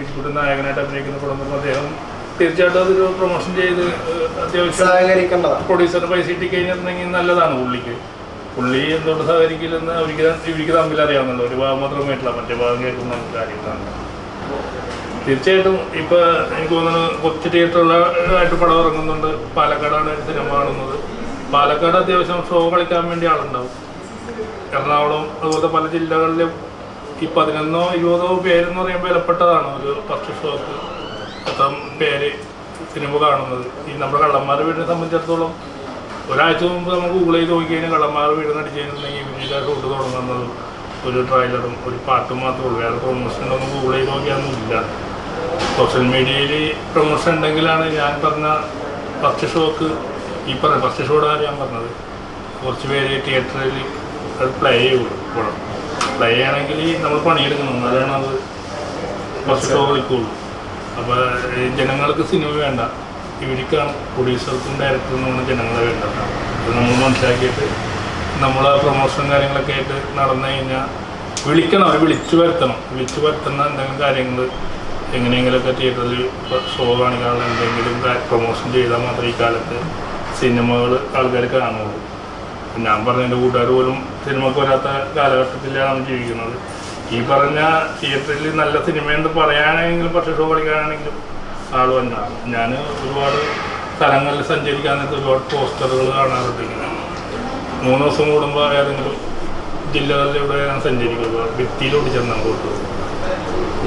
ബിജുക്കുട്ടി നായകനായിട്ട് അഭിനയിക്കുന്ന പടം അദ്ദേഹം തീർച്ചയായിട്ടും അതൊരു പ്രൊമോഷൻ ചെയ്ത് അത്യാവശ്യം സഹകരിക്കേണ്ടതാണ്. പ്രൊഡ്യൂസറിന് പൈസ കിട്ടി കഴിഞ്ഞിട്ടുണ്ടെങ്കിൽ നല്ലതാണ്. പുള്ളി എന്തുകൊണ്ട് സഹകരിക്കില്ലെന്ന് ഇവർക്ക് തമ്മിൽ അറിയാവുന്നല്ലോ. ഒരു ഭാഗം മാത്രമായിട്ടില്ല, മറ്റേ ഭാഗം കേൾക്കുന്ന കാര്യങ്ങളാണ്. തീർച്ചയായിട്ടും ഇപ്പോൾ എനിക്ക് തോന്നുന്നു കൊച്ചു തിയേറ്ററുകളായിട്ട് പടം ഇറങ്ങുന്നുണ്ട്. പാലക്കാടാണ് ഒരു സിനിമ കാണുന്നത്. പാലക്കാട് അത്യാവശ്യം ഷോ കളിക്കാൻ വേണ്ടി ആളുണ്ടാവും. എറണാകുളം അതുപോലെ പല ജില്ലകളിലും ഈ 11-20 പേരെന്ന് പറയുമ്പോൾ വിലപ്പെട്ടതാണ്. ഒരു 10 ഷോക്ക് എത്ര പേര് സിനിമ കാണുന്നത്. ഈ നമ്മുടെ കള്ളന്മാരുടെ വീടിനെ സംബന്ധിച്ചിടത്തോളം ഒരാഴ്ച മുമ്പ് നമുക്ക് ഗൂഗിൾ ചെയ്ത് നോക്കിക്കഴിഞ്ഞാൽ കള്ളന്മാരുടെ വീട് നടിച്ചിട്ടുണ്ടെങ്കിൽ വിനീത ഷൂട്ട് തുടങ്ങുന്നത് ഒരു ട്രെയിലറും ഒരു പാട്ടും മാത്രമേ ഉള്ളൂ. വേറെ പ്രൊമോഷനൊന്നും ഗൂഗിൾ ചെയ്ത് നോക്കിയാലൊന്നും ഇല്ല. സോഷ്യൽ മീഡിയയിൽ പ്രൊമോഷൻ ഉണ്ടെങ്കിലാണ് ഞാൻ പറഞ്ഞ ഫസ്റ്റ് ഷോക്ക് ഫസ്റ്റ് ഷോയുടെ കാര്യം ഞാൻ പറഞ്ഞത്. കുറച്ച് പേര് തിയേറ്ററിൽ അത് പ്ലേ ചെയ്യുള്ളൂ. പടം പ്ലേ ചെയ്യണമെങ്കിൽ നമ്മൾ പണിയെടുക്കണം, അതാണ് അത് ഫസ്റ്റ് ഷോ കളിക്കുള്ളൂ. അപ്പോൾ ജനങ്ങൾക്ക് സിനിമ വേണ്ട, ഇവർക്കാണ് പ്രൊഡ്യൂസർക്കും ഡയറക്ടറിനുമാണ് ജനങ്ങളെ വേണ്ടത്. അത് നമ്മൾ മനസ്സിലാക്കിയിട്ട് നമ്മൾ പ്രൊമോഷൻ കാര്യങ്ങളൊക്കെ ആയിട്ട് നടന്നു കഴിഞ്ഞാൽ വിളിക്കണം, അവർ വിളിച്ചു വരുത്തുന്ന എന്തെങ്കിലും കാര്യങ്ങൾ എങ്ങനെയെങ്കിലുമൊക്കെ തിയേറ്ററിൽ ഷോ കാണിക്കാനുള്ള എന്തെങ്കിലും പ്രൊമോഷൻ ചെയ്താൽ മാത്രമേ ഈ കാലത്ത് സിനിമകൾ ആൾക്കാർ കാണുള്ളൂ. ഞാൻ പറഞ്ഞ എൻ്റെ കൂട്ടുകാർ പോലും സിനിമക്ക് വരാത്ത കാലഘട്ടത്തിലാണ് ജീവിക്കുന്നത്. ഈ പറഞ്ഞ തിയേറ്ററിൽ നല്ല സിനിമയെന്ന് പറയാനാണെങ്കിലും പക്ഷേ ഷോ കളിക്കാനാണെങ്കിലും ആൾ വന്നാണ്. ഞാൻ ഒരുപാട് സ്ഥലങ്ങളിൽ സഞ്ചരിക്കാൻ നേരത്തെ ഒരുപാട് പോസ്റ്ററുകൾ കാണാറുണ്ട്. ഇങ്ങനെ 3 ദിവസം കൂടുമ്പോൾ ഏതെങ്കിലും ജില്ലകളിലൂടെ ഞാൻ സഞ്ചരിക്കുക, ഭിത്തിയിലോട്ട് ചെന്നാൽ കൊടുത്തു.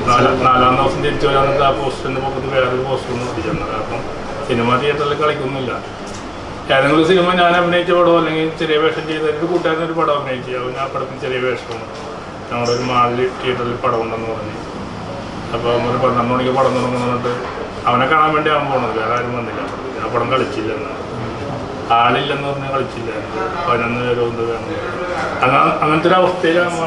4-ാം ദിവസം തിരിച്ചു വരാൻ ആ പോസ്റ്ററിൻ്റെ പക്കത്ത് വേറൊരു പോസ്റ്ററൊന്നും ഒട്ടിച്ചെന്നത്. കാരണം സിനിമ തിയേറ്ററിൽ കളിക്കുന്നില്ല. ഏതെങ്കിലും സിനിമ ഞാൻ അഭിനയിച്ച പടമോ അല്ലെങ്കിൽ ചെറിയ വേഷം ചെയ്ത ഒരു കൂട്ടുകാരനൊരു പടം അഭിനയിച്ചു, അവൻ ആ പടത്തിന് ചെറിയ വേഷമാണ്. ഞങ്ങളുടെ ഒരു മാളിൽ തിയേറ്ററിൽ പടം ഉണ്ടെന്ന് പറഞ്ഞു. അപ്പോൾ ഒരു 12 മണിക്ക് പടം തുടങ്ങുന്നിട്ട് അവനെ കാണാൻ വേണ്ടി അവൻ പോണത്, വേറെ ആരും വന്നില്ല. ആ പടം കളിച്ചില്ല എന്നാണ്, ആളില്ലെന്ന് പറഞ്ഞാൽ കളിച്ചില്ല. 11 പേരോ എന്ത് വേണം, അങ്ങനത്തെ ഒരു അവസ്ഥയിലാണ്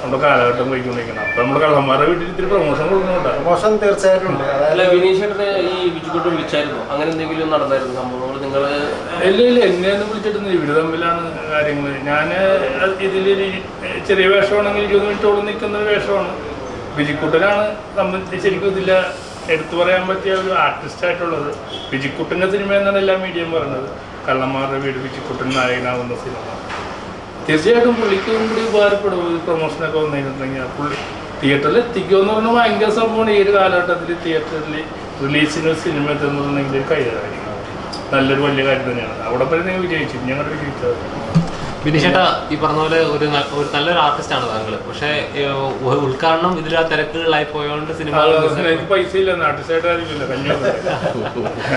നമ്മുടെ കാലഘട്ടം പോയിക്കൊണ്ടിരിക്കുന്നത്. അപ്പം നമ്മൾ കള്ളന്മാരുടെ വീട്ടിൽ ഇത്തിരി പ്രൊമോഷൻ കൊടുക്കുന്നുണ്ട്. പ്രൊമോഷൻ തീർച്ചയായിട്ടും ഉണ്ട്. അല്ല, വിനീഷേട്ടനെ ഈ വിജുക്കൂട്ട് വിളിച്ചായിരുന്നോ? അങ്ങനെ എന്തെങ്കിലും നടന്നായിരുന്നു സംഭവങ്ങൾ? നിങ്ങൾ ഇല്ല എന്നെ ഒന്നും വിളിച്ചിട്ടൊന്നും. ഇവർ തമ്മിലാണ് കാര്യങ്ങൾ. ഞാൻ ഇതിലൊരു ചെറിയ വേഷമാണെങ്കിൽ 20 മിനിറ്റോളം നിൽക്കുന്ന ഒരു വേഷമാണ്. വിജിക്കുട്ടനാണ് സംബന്ധിച്ച് ശരിക്കും ഇതില്ല എടുത്തു പറയാൻ പറ്റിയ ഒരു ആർട്ടിസ്റ്റായിട്ടുള്ളത്. വിജിക്കുട്ടൻ്റെ സിനിമ എന്നാണ് എല്ലാ മീഡിയയും പറയുന്നത്. കള്ളന്മാരുടെ വീട് വിജിക്കുട്ടൻ നായകനാകുന്ന സിനിമ. തീർച്ചയായിട്ടും പുള്ളിക്കും കൂടി ഉപകാരപ്പെടും. പ്രൊമോഷനൊക്കെ വന്നിരുന്നെങ്കിൽ പുള്ളി തിയേറ്ററിൽ എത്തിക്കുമെന്ന് പറഞ്ഞാൽ ഭയങ്കര സംഭവമാണ്. ഈ ഒരു കാലഘട്ടത്തിൽ തിയേറ്ററിൽ റിലീസിന് സിനിമ എത്തുന്നുണ്ടെങ്കിൽ ഒരു കൈകാര്യം നല്ലൊരു വലിയ കാര്യം തന്നെയാണ്. അവിടെ വരെ നിങ്ങൾ വിജയിച്ചു, ഞങ്ങളുടെ വിജയിച്ചത്. ബിനിഷേട്ടാ, ഈ പറഞ്ഞ പോലെ ഒരു നല്ലൊരു ആർട്ടിസ്റ്റാണ് താങ്കൾ. പക്ഷേ ഉദ്ഘാടനം ഇതിൽ ആ തിരക്കുകളായി പോയതുകൊണ്ട് സിനിമ എനിക്ക് പൈസ ഇല്ല, ആർട്ടിസ്റ്റായിട്ട് കാര്യമില്ല, കഞ്ഞി.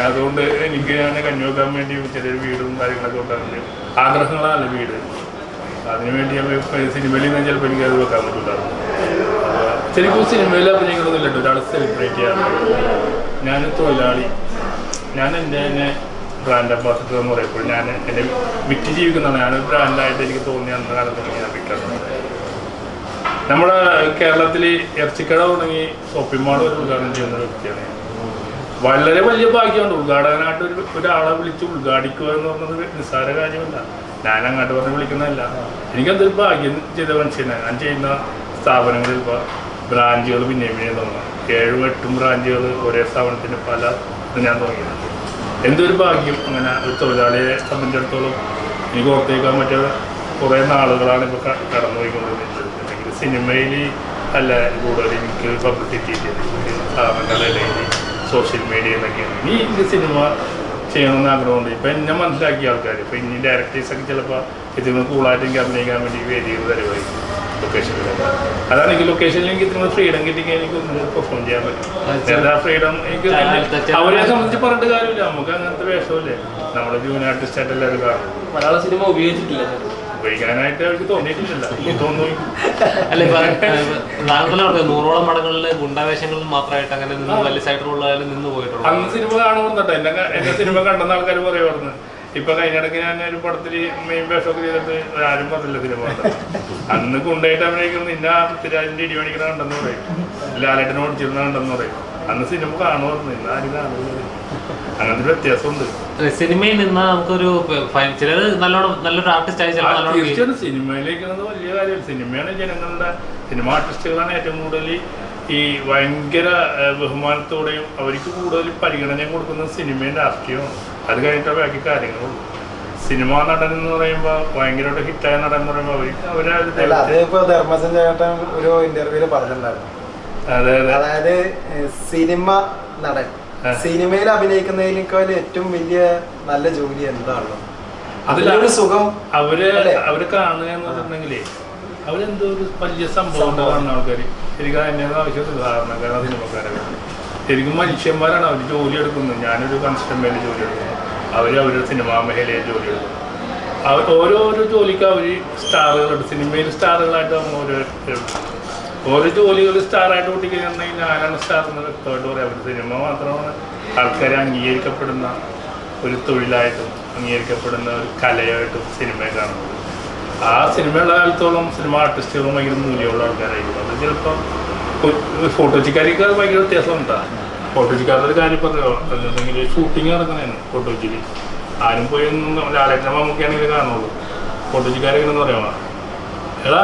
അതുകൊണ്ട് എനിക്ക് ഞാൻ കഞ്ഞി വെക്കാൻ വേണ്ടി ചെറിയൊരു വീടും കാര്യങ്ങളൊക്കെ വെക്കാൻ വേണ്ടി ആഗ്രഹങ്ങളാണ് വീട്. അതിനുവേണ്ടി സിനിമയിൽ നിന്ന് ചിലപ്പോൾ എനിക്ക് അത് വെക്കാൻ പറ്റില്ലായിരുന്നു. ശരിക്കും സിനിമയിൽ അഭിനയിക്കണമെന്നില്ല, ഒരാൾ സെലിബ്രേറ്റ് ചെയ്യാറുണ്ട്. ഞാൻ തൊഴിലാളി, ഞാൻ എൻ്റെ തന്നെ ബ്രാൻഡ് അംബാസിഡർ എന്ന് പറയുമ്പോൾ ഞാൻ എൻ്റെ വിറ്റ് ജീവിക്കുന്നതാണ്. ഞാനൊരു ബ്രാൻഡായിട്ട് എനിക്ക് തോന്നിയ അന്ന കാലം തുടങ്ങി ഞാൻ വിൽക്കുന്നത്. നമ്മുടെ കേരളത്തിൽ ഇറച്ചിക്കട തുടങ്ങി ഷോപ്പിംഗ് മാൾ ഒരു ഉദ്ഘാടനം ചെയ്യുന്ന വ്യക്തിയാണ്. വളരെ വലിയ ഭാഗ്യമുണ്ട്. ഉദ്ഘാടകനായിട്ട് ഒരാളെ വിളിച്ച് ഉദ്ഘാടിക്കുക എന്ന് പറഞ്ഞത് നിസ്സാര കാര്യമല്ല. ഞാൻ അങ്ങോട്ട് പറഞ്ഞ് വിളിക്കുന്നതല്ല. എനിക്കതൊരു ഭാഗ്യം ചെയ്ത മനുഷ്യനാണ്. ഞാൻ ചെയ്യുന്ന സ്ഥാപനങ്ങളിൽ ഇപ്പോൾ ബ്രാഞ്ചുകൾ പിന്നെയും തുടങ്ങുക. 7-8 ബ്രാഞ്ചുകൾ ഒരേ സ്ഥാപനത്തിന് പല ഇത് ഞാൻ തുടങ്ങിയിട്ടുണ്ട്. എന്തൊരു ഭാഗ്യം. അങ്ങനെ ഒരു തൊഴിലാളിയെ സംബന്ധിച്ചിടത്തോളം എനിക്ക് ഓർത്തേക്കാൻ പറ്റിയ കുറേ നാളുകളാണ് ഇപ്പോൾ കടന്നു പോയിക്കൊണ്ടിരുന്നത്. അല്ലെങ്കിൽ സിനിമയിൽ അല്ല കൂടുതൽ എനിക്ക് പബ്ലിസിറ്റി സ്ഥാപനങ്ങൾ അല്ലെങ്കിൽ സോഷ്യൽ മീഡിയയിലൊക്കെയാണ്. എനിക്ക് സിനിമ ചെയ്യണമെന്ന് ആഗ്രഹമുണ്ട്. ഇപ്പം എന്നെ മനസ്സിലാക്കിയ ആൾക്കാർ ഇപ്പം ഇനി ഡയറക്ടേഴ്സൊക്കെ ചിലപ്പോൾ ഇതിന് കൂളായിട്ട് എനിക്ക് അഭിനയിക്കാൻ വേണ്ടി വേദികൾ തരുമായിരിക്കും ലൊക്കേഷനിലൊക്കെ. അതാണ് എനിക്ക് ലൊക്കേഷനിൽ എനിക്ക് ഇത്ര ഫ്രീഡം കിട്ടിയെങ്കിൽ എനിക്ക് ഒന്നും പെർഫോം ചെയ്യാൻ പറ്റും. ആ ഫ്രീഡം എനിക്ക് അവരെ സംബന്ധിച്ച് പറഞ്ഞിട്ട് കാര്യമില്ല. നമുക്ക് അങ്ങനത്തെ വേഷമല്ലേ, നമ്മുടെ ജൂനിയർ ആർട്ടിസ്റ്റായിട്ട് എല്ലാവരും കാണും. മലയാള സിനിമ ഉപയോഗിച്ചിട്ടില്ല, ഉപയോഗിക്കാനായിട്ട് അവർക്ക് തോന്നിയിട്ടില്ല. തോന്നുന്നു. അല്ല, താങ്കൾ 100ഓളം പടങ്ങളിൽ ഗുണ്ടാവേഷങ്ങളിൽ മാത്രമായിട്ട് അങ്ങനെ നിന്ന് വലിയ സൈഡ് റോളിലായാലും നിന്ന് പോയിട്ടുള്ളൂ. അന്ന് സിനിമ കാണുന്നുണ്ടോ? എന്റെ സിനിമ കണ്ടെന്ന ആൾക്കാർ പറയുമായിരുന്നു. ഇപ്പൊ കഴിഞ്ഞിടയ്ക്ക് ഞാൻ ഒരു പടത്തിൽ മെയിൻ വേഷമൊക്കെ ചെയ്തിട്ട് ആരും പറഞ്ഞില്ല സിനിമ. അന്ന് കൊണ്ടായിട്ട് അഭിനയിക്കുന്നത് ഇന്ന പൃഥ്വിരാജിന്റെ ഇടിമണിക്കണ കണ്ടെന്ന് പറയും, ലാലേട്ടനെ ഓടിച്ചിരുന്ന കണ്ടെന്ന് പറയും. അന്ന് സിനിമ കാണുമായിരുന്നു, ഇന്ന് ആരും കാണുന്നത്. അങ്ങനത്തെ ഒരു വ്യത്യാസമുണ്ട്. സിനിമയിൽ നിന്ന് നമുക്കൊരു ചിലർ നല്ലൊരു ആർട്ടിസ്റ്റ് ആയി തീർച്ചയായിട്ടും സിനിമയിലേക്കുന്നത് വലിയ കാര്യമാണ്. സിനിമയാണ് ജനങ്ങളുടെ, സിനിമ ആർട്ടിസ്റ്റുകളാണ് ഏറ്റവും കൂടുതൽ ഈ ഭയങ്കര ബഹുമാനത്തോടെയും അവർക്ക് കൂടുതൽ പരിഗണന കൊടുക്കുന്നത് സിനിമയും രാഷ്ട്രീയമാണ്. അത് കഴിഞ്ഞിട്ട് ബാക്കി കാര്യങ്ങളുള്ളൂ. സിനിമാ നടൻ എന്ന് പറയുമ്പോൾ ഭയങ്കരമായിട്ട് ഹിറ്റായ നടൻ എന്ന് പറയുമ്പോൾ അതിപ്പോ ധർമ്മസൻ ചേട്ടൻ ഒരു ഇന്റർവ്യൂല് പറഞ്ഞിട്ടുണ്ടായിരുന്നു. അതായത് സിനിമ നടൻ സിനിമയിൽ അഭിനയിക്കുന്നതിനേക്കാൾ ഏറ്റവും വലിയ നല്ല ജോലി എന്താണല്ലോ, അതിലൊരു സുഖം. അവര് കാണുക എന്ന് പറഞ്ഞിട്ടുണ്ടെങ്കിലേ അവരെന്തോ ഒരു വലിയ സംഭവം കാണുന്ന ആൾക്കാർ. എനിക്ക് അതിൻ്റെ ആവശ്യമില്ല. സാധാരണക്കാരാണ് സിനിമക്കാരൊക്കെ. ശരിക്കും മനുഷ്യന്മാരാണ് അവർ ജോലി എടുക്കുന്നത്. ഞാനൊരു കൺസ്ട്രക്ഷൻ മേഖല ജോലി എടുക്കുന്നു, അവരുടെ സിനിമാ മേഖലയിൽ ജോലി എടുക്കുന്നു. ഓരോരോ ജോലിക്ക് അവർ സ്റ്റാറുകളുണ്ട്. സിനിമയിൽ സ്റ്റാറുകളായിട്ട് നമ്മൾ ഓരോ ഓരോ ജോലികൾ സ്റ്റാറായിട്ട് കൂട്ടിക്കഴിഞ്ഞിട്ടുണ്ടെങ്കിൽ ഞാനാണ് സ്റ്റാർ എന്ന് വ്യക്തമായിട്ട് പറയാം. ഒരു സിനിമ മാത്രമാണ് ആൾക്കാരെ അംഗീകരിക്കപ്പെടുന്ന ഒരു തൊഴിലായിട്ടും അംഗീകരിക്കപ്പെടുന്ന ഒരു കലയായിട്ടും സിനിമയെ കാണുന്നത്. ആ സിനിമയുള്ള കാലത്തോളം സിനിമ ആർട്ടിസ്റ്റുകളും ഭയങ്കര മൂല്യമുള്ള ആൾക്കാരായിരിക്കും. അത് ചിലപ്പോൾ ഫോട്ടോജിക്കാർക്ക് ഭയങ്കര വ്യത്യാസം ഉണ്ടാകും. ഫോട്ടോജിക്കാരുടെ ഒരു കാര്യം പറഞ്ഞിട്ടുണ്ടെങ്കിൽ ഷൂട്ടിങ് നടക്കുന്നതാണ് ഫോട്ടോജിയിൽ. ആരും പോയി ഒന്നും ലാലേട്ടൻ മമ്മൂക്കയാണെങ്കിൽ കാണുള്ളൂ. ഫോട്ടോജിക്കാരെങ്ങനെയെന്ന് പറയാമോ, എടാ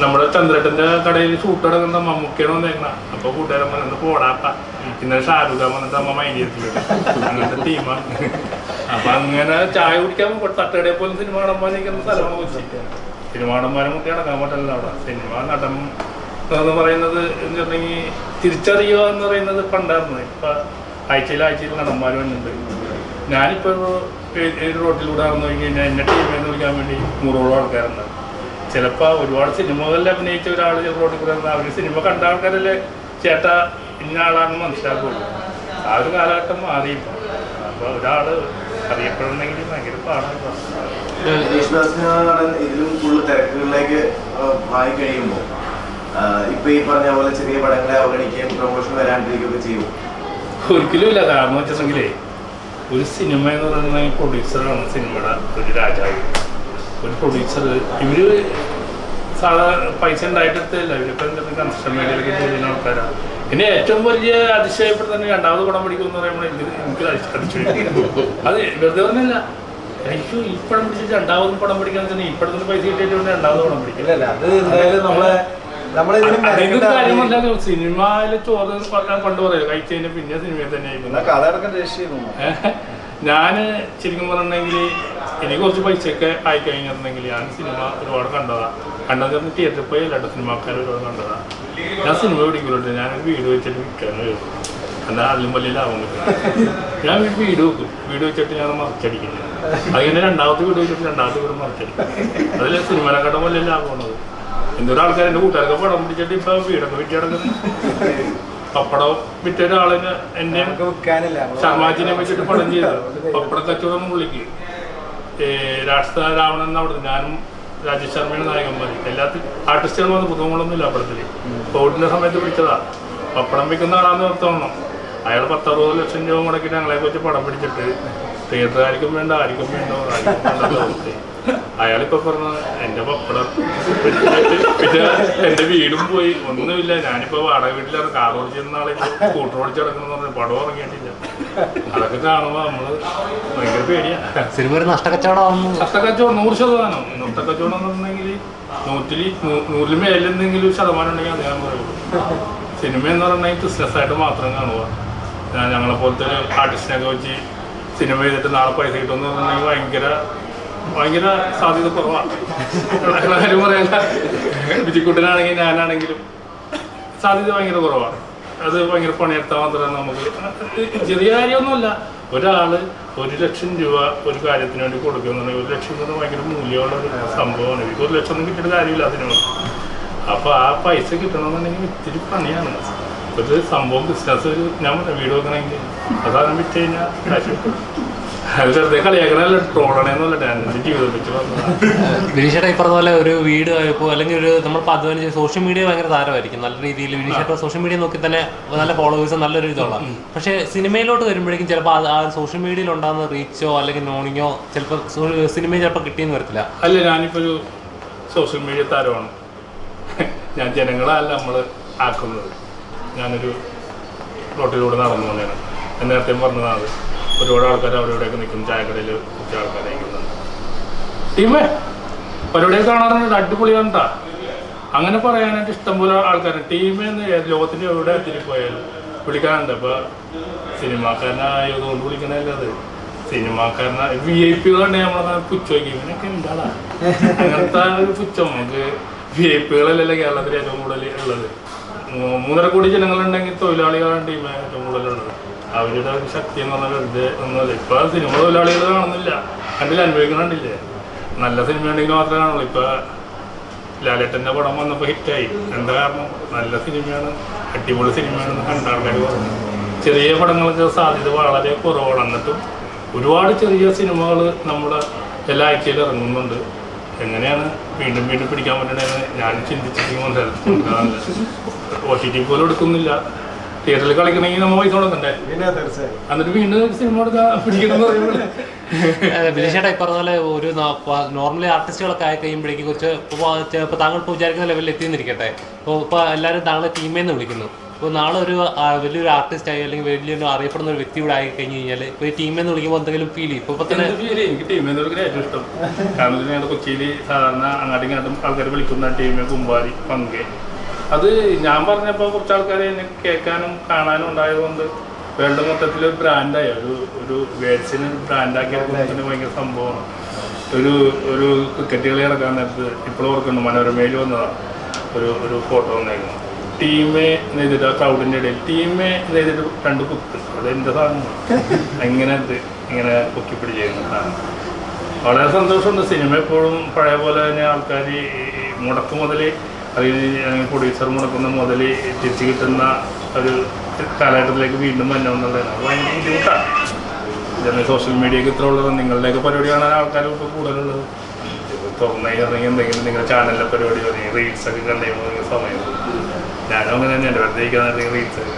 നമ്മുടെ ചന്ദ്രേട്ടൻ്റെ കടയിൽ ഷൂട്ട് നടക്കുന്ന മമ്മൂക്കയാണ് വന്നേക്കണ. അപ്പോൾ കൂട്ടുകാരൻ പറഞ്ഞത് പോടാപ്പ ഇന്നലെ ഷാരൂഖ് ഖാൻ വന്നിട്ട് അമ്മ മൈൻഡ് ചെയ്തിട്ടില്ല. അങ്ങനത്തെ ടീമാണ്. അപ്പം അങ്ങനെ ചായ കുടിക്കാൻ തട്ടടയെ പോലും സിനിമ കാണാൻ നിൽക്കുന്ന സ്ഥലമാണ് കൊച്ചി. സിനിമ നടന്മാരെ മുട്ടി നടക്കാൻ പറ്റില്ല അവിടെ. സിനിമ നടൻ എന്ന് പറയുന്നത് എന്ന് പറഞ്ഞെങ്കിൽ തിരിച്ചറിയുക എന്ന് പറയുന്നത് പണ്ടായിരുന്നു. ഇപ്പം ആഴ്ചയിൽ നടന്മാർ വന്നിട്ടുണ്ട്. ഞാനിപ്പോൾ ഒരു റോട്ടിലൂടെ നടന്നു പോയി കഴിഞ്ഞാൽ എന്നെ ടീമെന്ന് വിളിക്കാൻ വേണ്ടി 100ഓളം ആൾക്കാരുണ്ടാവും. ചിലപ്പോൾ ഒരുപാട് സിനിമകളിൽ അഭിനയിച്ച ഒരാൾ റോഡിൽ കൂടെ അവർ സിനിമ കണ്ട ആൾക്കാരല്ലേ ചേട്ടാ ഇന്ന ആളാണെന്ന് മനസ്സിലാക്കുള്ളൂ. ആ ഒരു കാലഘട്ടം മാറിയിപ്പോൾ. അപ്പോൾ ഒരാൾ അറിയപ്പെടണമെങ്കിൽ ഭയങ്കര പാടാണ്. ഇതിലും കൂടുതൽ തിരക്കുകളിലേക്ക് ആയി കഴിയുമ്പോൾ ഇപ്പൊ ഈ പറഞ്ഞ പോലെ ചെറിയ പടങ്ങളെ അവഗണിക്കുകയും പ്രൊമോഷൻ വരാണ്ടിരിക്കുകയൊക്കെ ചെയ്യും? ഒരിക്കലും ഇല്ല. കാരണം വെച്ചിട്ടുണ്ടെങ്കിലേ ഒരു സിനിമ എന്ന് പറയുന്നത് പ്രൊഡ്യൂസറാണ് സിനിമയുടെ ഒരു രാജാവ്. ഒരു പ്രൊഡ്യൂസർ ഇവർ സാധാരണ പൈസ ഉണ്ടായിട്ടെടുത്തില്ല. ഇവരിപ്പോൾ എന്തെങ്കിലും കൺസ്ട്രക്ഷൻ മേഖലയിലൊക്കെ ചെയ്യുന്ന ആൾക്കാരാണ്. പിന്നെ ഏറ്റവും വലിയ അതിശയപ്പെടുന്ന രണ്ടാമത് പടം പിടിക്കുമെന്ന് പറയുമ്പോൾ എനിക്ക് അതിശയിക്കും. അത് വെറുതെ പറഞ്ഞല്ല. അയ്യോ ഈ പടം പിടിച്ചിട്ട് രണ്ടാമതും പടം പിടിക്കാന്ന് വെച്ചാൽ ഇപ്പോഴത്തെ പൈസ കിട്ടിയിട്ട് രണ്ടാമത് പടം പിടിക്കില്ല. കാര്യമല്ല. സിനിമയിലെ ചോറ് പണ്ട് പറയാം കഴിച്ചതിന് പിന്നെ സിനിമയിൽ തന്നെ ആയിരിക്കും. ഞാൻ ശരിക്കും പറഞ്ഞിട്ടുണ്ടെങ്കിൽ എനിക്ക് കുറച്ച് പൈസയൊക്കെ ആയിക്കഴിഞ്ഞിട്ടുണ്ടെങ്കിൽ ഞാൻ സിനിമ ഒരുപാട് കണ്ടത് തിയേറ്ററിൽ പോയി അല്ലാണ്ട് സിനിമാക്കാർ ഒരുപാട് കണ്ടതാണ്. ഞാൻ സിനിമ പിടിക്കുന്നുണ്ട്. ഞാനൊരു വീട് വെച്ചിട്ട് വിൽക്കാൻ വരും. എന്നാൽ അതിലും വലിയ ലാഭം കിട്ടും. ഞാൻ വീട് വെക്കും. വീട് വെച്ചിട്ട് ഞാൻ മറിച്ചടിക്കുന്നത്. അതിങ്ങനെ രണ്ടാമത്തെ വീട് വെച്ചിട്ട് രണ്ടാമത്തെ വീട് മറിച്ചടിക്കും. അതിൽ സിനിമയിലെക്കാട്ടും വലിയ ലാഭമാണത്. എന്തൊരു ആൾക്കാർ എൻ്റെ കൂട്ടുകാരൊക്കെ പടം പിടിച്ചിട്ട് ഇപ്പം വീടൊക്കെ വിറ്റ് കിടക്കുന്നു. പപ്പടം വിറ്റ ഒരാളിന് എന്നെ ശർമാജിനെ വെച്ചിട്ട് പടം ചെയ്തത്. പപ്പട കച്ചവടം പുള്ളിക്ക് രാഷ്ട്ര രാവണൻ അവിടെ ഞാനും രാജേഷ് ശർമ്മയാണ് നായകന്മാർ. എല്ലാത്തിനും ആർട്ടിസ്റ്റുകൾ വന്ന് പുതുമകളൊന്നും ഇല്ല പടത്തിൽ. കോവിഡിൻ്റെ സമയത്ത് പിടിച്ചതാ. പപ്പടം വിൽക്കുന്ന ആളാന്ന് ഓർത്തോണം. അയാൾ 10-60 ലക്ഷം രൂപ മുടക്കിയിട്ട് ഞങ്ങളെ വെച്ച് പടം പിടിച്ചിട്ട് തിയേറ്ററുകാർക്കും വേണ്ട ആർക്കും വേണ്ടോ അയാളിപ്പോൾ പറഞ്ഞത് എൻ്റെ പപ്പടം പിന്നെ എൻ്റെ വീടും പോയി ഒന്നുമില്ല. ഞാനിപ്പോൾ വാടക വീട്ടിലാണ് കാർ ഓടിച്ചിരുന്ന ആളെ സ്കൂട്ടർ ഓടിച്ച് കിടക്കണമെന്ന് പറഞ്ഞ് പടം ഇറങ്ങിയിട്ടില്ല. അതൊക്കെ കാണുമ്പോൾ നമ്മൾ ഭയങ്കര പേടിയാണ്. സിനിമ ഒരു നഷ്ടക്കച്ചവടം 100%. നഷ്ടക്കച്ചവടം എന്ന് പറഞ്ഞെങ്കിൽ 100-ൽ മേലെന്തെങ്കിലും ശതമാനം ഉണ്ടെങ്കിൽ അത് ഞാൻ പറയുള്ളൂ. സിനിമ എന്ന് പറഞ്ഞാൽ ബിസിനസ്സായിട്ട് മാത്രം കാണുക. ഞങ്ങളെപ്പോലത്തെ ഒരു ആർട്ടിസ്റ്റിനൊക്കെ വെച്ച് സിനിമ ചെയ്തിട്ട് നാളെ പൈസ കിട്ടുമെന്ന് പറഞ്ഞിട്ടുണ്ടെങ്കിൽ ഭയങ്കര സാധ്യത കുറവാണ്. കാര്യം പറയാല്ല. ബിജിക്കുട്ടനാണെങ്കിൽ ഞാനാണെങ്കിലും സാധ്യത ഭയങ്കര കുറവാണ്. അത് ഭയങ്കര പണിയെടുത്താൽ മാത്രമേ നമുക്ക് ചെറിയ കാര്യമൊന്നുമല്ല. ഒരാൾ 1 ലക്ഷം രൂപ ഒരു കാര്യത്തിന് വേണ്ടി കൊടുക്കുന്നുണ്ടെങ്കിൽ 1 ലക്ഷം എന്ന് ഭയങ്കര മൂല്യമുള്ള ഒരു സംഭവമാണ്. എനിക്ക് 1 ലക്ഷം ഒന്നും കിട്ടിയിട്ട് കാര്യമില്ല അതിന് വേണ്ടി. അപ്പോൾ ആ പൈസ കിട്ടണമെന്നുണ്ടെങ്കിൽ ഇത്തിരി പണിയാണ്. ഒരു സംഭവം ബിസിനസ് ഞാൻ വീട് വെക്കണമെങ്കിൽ അതാണ് വിറ്റ് കഴിഞ്ഞാൽ കാശ് കിട്ടും. അത് വെറുതെ കളിയാക്കണല്ല, ട്രോളണേന്നല്ല. ഞാൻ ജീവിതം വെച്ച് പറഞ്ഞു. വിനീഷേട്ട ഈ പറഞ്ഞ പോലെ ഒരു വീട് ഇപ്പോൾ അല്ലെങ്കിൽ ഒരു നമ്മളിപ്പോൾ അധ്വാനിച്ച് സോഷ്യൽ മീഡിയ ഭയങ്കര താരമായിരിക്കും. നല്ല രീതിയിൽ വിനീഷേട്ട സോഷ്യൽ മീഡിയ നോക്കി തന്നെ നല്ല ഫോളോവേഴ്സ് നല്ലൊരു ഇതുള്ള. പക്ഷേ സിനിമയിലോട്ട് വരുമ്പോഴേക്കും ചിലപ്പോൾ ആ സോഷ്യൽ മീഡിയയിൽ ഉണ്ടാകുന്ന റീച്ചോ അല്ലെങ്കിൽ നോണിങ്ങോ ചിലപ്പോൾ സിനിമയിൽ ചിലപ്പോൾ കിട്ടിയെന്ന് വരത്തില്ല. അല്ല, ഞാനിപ്പോൾ ഒരു സോഷ്യൽ മീഡിയ താരമാണ്. ഞാൻ ജനങ്ങളല്ല നമ്മൾ ആക്കുന്നത്. ഞാനൊരു റോട്ടിലൂടെ നടന്നു പോലെയാണ്. ഞാൻ നേരത്തെ പറഞ്ഞതാണ്. ഒരുപാട് ആൾക്കാർ അവിടെയൊക്കെ നിൽക്കും. ചായക്കടയിൽ കുറച്ച് ആൾക്കാരായിരിക്കുന്നുണ്ട്. ടീമേ പരിപാടിയൊക്കെ കാണാറുണ്ട്. അടിപൊളിയാണ് കേട്ടോ. അങ്ങനെ പറയാനായിട്ട് ഇഷ്ടംപോലെ ആൾക്കാരുണ്ട്. ടീമേന്ന് ലോകത്തിൻ്റെ എവിടെ തിരിപ്പോയാലും വിളിക്കാറുണ്ട്. ഇപ്പോൾ സിനിമാക്കാരനായതുകൊണ്ട് വിളിക്കണമല്ലോ. അത് സിനിമാക്കാരന VIP കളുണ്ടെങ്കിൽ നമ്മളങ്ങനെ പുച്ഛം വയ്ക്കും. ഇങ്ങനെയൊക്കെ ഉണ്ടാടാ. അങ്ങനത്തെ ഒരു പുച്ഛം നമുക്ക് VIP കളല്ലല്ലോ കേരളത്തിൽ ഏറ്റവും കൂടുതൽ ഉള്ളത്. 3.5 കോടി ജനങ്ങളുണ്ടെങ്കിൽ തൊഴിലാളികളാണ് ടീം ഏറ്റവും കൂടുതലുള്ളത്. അവരുടെ ഒരു ശക്തി എന്ന് പറഞ്ഞാൽ വെറുതെ ഒന്നുമില്ല. ഇപ്പോൾ സിനിമ തൊഴിലാളികൾ കാണുന്നില്ല. കണ്ടില്ല, അനുഭവിക്കണില്ലേ. നല്ല സിനിമ ഉണ്ടെങ്കിൽ മാത്രമേ കാണുള്ളൂ. ഇപ്പോൾ ലാലേട്ടൻ്റെ പടം വന്നപ്പോൾ ഹിറ്റായി. എന്താ കാരണം? നല്ല സിനിമയാണ്, അടിപൊളി സിനിമയാണെന്ന് കണ്ട ആൾക്കാർ പറഞ്ഞു. ചെറിയ പടങ്ങൾക്ക് സാധ്യത വളരെ കുറവാണ്. എന്നിട്ടും ഒരുപാട് ചെറിയ സിനിമകൾ നമ്മുടെ എല്ലാ ആഴ്ചയിലും ഇറങ്ങുന്നുണ്ട്. എങ്ങനെയാണ് വീണ്ടും വീണ്ടും പിടിക്കാൻ പറ്റണമെന്ന് ഞാൻ ചിന്തിച്ചിരിക്കുന്നുണ്ടായിരുന്നു. OTT പോലും എടുക്കുന്നില്ല. തിയേറ്ററിൽ കളിക്കണമെങ്കിൽ നമ്മൾ പൈസ കൊടുക്കണ്ടേ? എന്നിട്ട് വീണ്ടും സിനിമ കൊടുക്കാൻ പിടിക്കണം. ബിനീഷേട്ടാ ഈ പറഞ്ഞ പോലെ ഒരു നോർമലി ആർട്ടിസ്റ്റുകളൊക്കെ ആയി കഴിയുമ്പോഴേക്കും കുറച്ച് ഇപ്പോൾ താങ്കൾ ഇപ്പോൾ വിചാരിക്കുന്ന ലെവലിൽ എത്തിയെന്നിരിക്കട്ടെ. ഇപ്പോൾ എല്ലാവരും താങ്കളെ ടീമേ എന്ന് വിളിക്കുന്നു. ഇപ്പോൾ നാളെ ഒരു വലിയൊരു ആർട്ടിസ്റ്റായി അല്ലെങ്കിൽ വലിയൊരു അറിയപ്പെടുന്ന ഒരു വ്യക്തി കൂടെ ആയി കഴിഞ്ഞ് കഴിഞ്ഞാൽ ഇപ്പോൾ ഈ ടീമെന്ന് വിളിക്കുമ്പോൾ എന്തെങ്കിലും ഫീൽ ചെയ്യും? ഇപ്പോൾ തന്നെ എനിക്ക് ടീമെന്ന് വിളിക്കാൻ ഏറ്റവും ഇഷ്ടം. കാരണം ഞങ്ങളുടെ കൊച്ചിയിൽ സാധാരണ അങ്ങോട്ടും ഇങ്ങോട്ടും ആൾക്കാർ വിളിക്കുന്ന ടീമ് കുമ്പാരി, പങ്കെ. അത് ഞാൻ പറഞ്ഞപ്പോൾ കുറച്ച് ആൾക്കാർ എന്നെ കേൾക്കാനും കാണാനും ഉണ്ടായതുകൊണ്ട് വേൾഡ് മൊത്തത്തിൽ ഒരു ബ്രാൻഡായി. ഒരു വേഡ്സിന് ബ്രാൻഡാക്കിയെടുക്കുന്നതിന് ഭയങ്കര സംഭവമാണ്. ഒരു ക്രിക്കറ്റ് കളി നടക്കാൻ നേരത്ത് ഇപ്പോഴും ഓർക്കുന്നു, മനോരമയിൽ വന്നതാണ് ഒരു ഫോട്ടോ വന്നേക്കുന്നു. ടീമേ നെയ്തിട്ട് ആ ക്രൗഡിൻ്റെ ഇടയിൽ ടീമേ നെയ്തിട്ട് 2 കുത്ത്. അതെൻ്റെ സാധനമാണ്. ഇങ്ങനെ പൊക്കിപ്പിടി ചെയ്യുന്ന സാധനം. വളരെ സന്തോഷമുണ്ട്. സിനിമ എപ്പോഴും പഴയ പോലെ തന്നെ ആൾക്കാർ മുടക്ക് മുതൽ അല്ലെങ്കിൽ പ്രൊഡ്യൂസർ മുടക്കുന്ന മുതൽ തിരിച്ച് കിട്ടുന്ന ഒരു കാലഘട്ടത്തിലേക്ക് വീണ്ടും വരണമെന്നുള്ളതാണ്. അത് ഭയങ്കര ബുദ്ധിമുട്ടാണ്. ഇതന്നെ സോഷ്യൽ മീഡിയക്ക് ഇത്ര ഉള്ളത്. നിങ്ങളുടെയൊക്കെ പരിപാടി കാണാൻ ആൾക്കാർ ഇപ്പോൾ കൂടുതലുള്ളത് തുറന്നെങ്കിൽ എന്തെങ്കിലും നിങ്ങളുടെ ചാനലിലെ പരിപാടി അല്ലെങ്കിൽ റീൽസൊക്കെ കണ്ടുകഴിയുമ്പോൾ നിങ്ങൾ സമയം. ഞാനും അങ്ങനെ തന്നെയാണ്. വെറുതെ ഇരിക്കാന്നുണ്ടെങ്കിൽ റീൽസൊക്കെ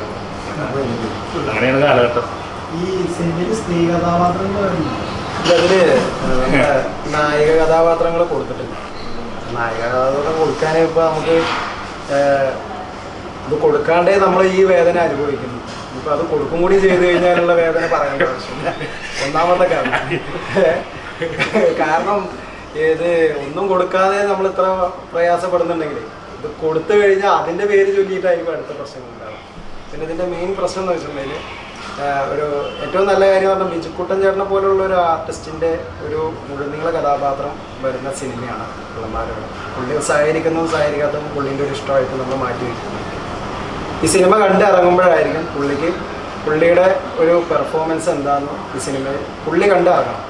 അങ്ങനെയാണ് കാലഘട്ടം. ഈ സിനിമയിൽ സ്ത്രീ കഥാപാത്രങ്ങൾ അതില് നായിക കഥാപാത്രങ്ങൾ കൊടുത്തിട്ടില്ല. നായിക കഥാപാത്രം കൊടുക്കാൻ ഇപ്പോൾ നമുക്ക് ഇത് കൊടുക്കാണ്ടേ നമ്മൾ ഈ വേദന അനുഭവിക്കുന്നു. ഇപ്പം അത് കൊടുക്കും കൂടി ചെയ്ത് കഴിഞ്ഞാലുള്ള വേദന പറയേണ്ട ആവശ്യമില്ല. ഒന്നാമത്തെ കാരണം ഇത് ഒന്നും കൊടുക്കാതെ നമ്മൾ ഇത്ര പ്രയാസപ്പെടുന്നുണ്ടെങ്കിൽ ഇത് കൊടുത്തു കഴിഞ്ഞാൽ അതിൻ്റെ പേര് ചൊല്ലിയിട്ടായിരിക്കും അടുത്ത പ്രശ്നങ്ങൾ ഉണ്ടാകും. പിന്നെ ഇതിൻ്റെ മെയിൻ പ്രശ്നം എന്ന് വെച്ചിട്ടുണ്ടെങ്കിൽ ഒരു ഏറ്റവും നല്ല കാര്യം പറഞ്ഞാൽ ബിജുക്കുട്ടൻ ചേട്ടനെ പോലുള്ള ഒരു ആർട്ടിസ്റ്റിൻ്റെ ഒരു മുഴുനീള കഥാപാത്രം വരുന്ന സിനിമയാണ് കള്ളന്മാരുടെ. പുള്ളി സഹകരിക്കുന്നതും സഹകരിക്കാത്തതും പുള്ളിൻ്റെ ഒരു ഇഷ്ടമായിട്ട് നമ്മൾ മാറ്റി വയ്ക്കുന്നു. ഈ സിനിമ കണ്ടിറങ്ങുമ്പോഴായിരിക്കും പുള്ളിയുടെ ഒരു പെർഫോമൻസ് എന്താണെന്ന് ഈ സിനിമയിൽ പുള്ളി കണ്ടിറങ്ങണം.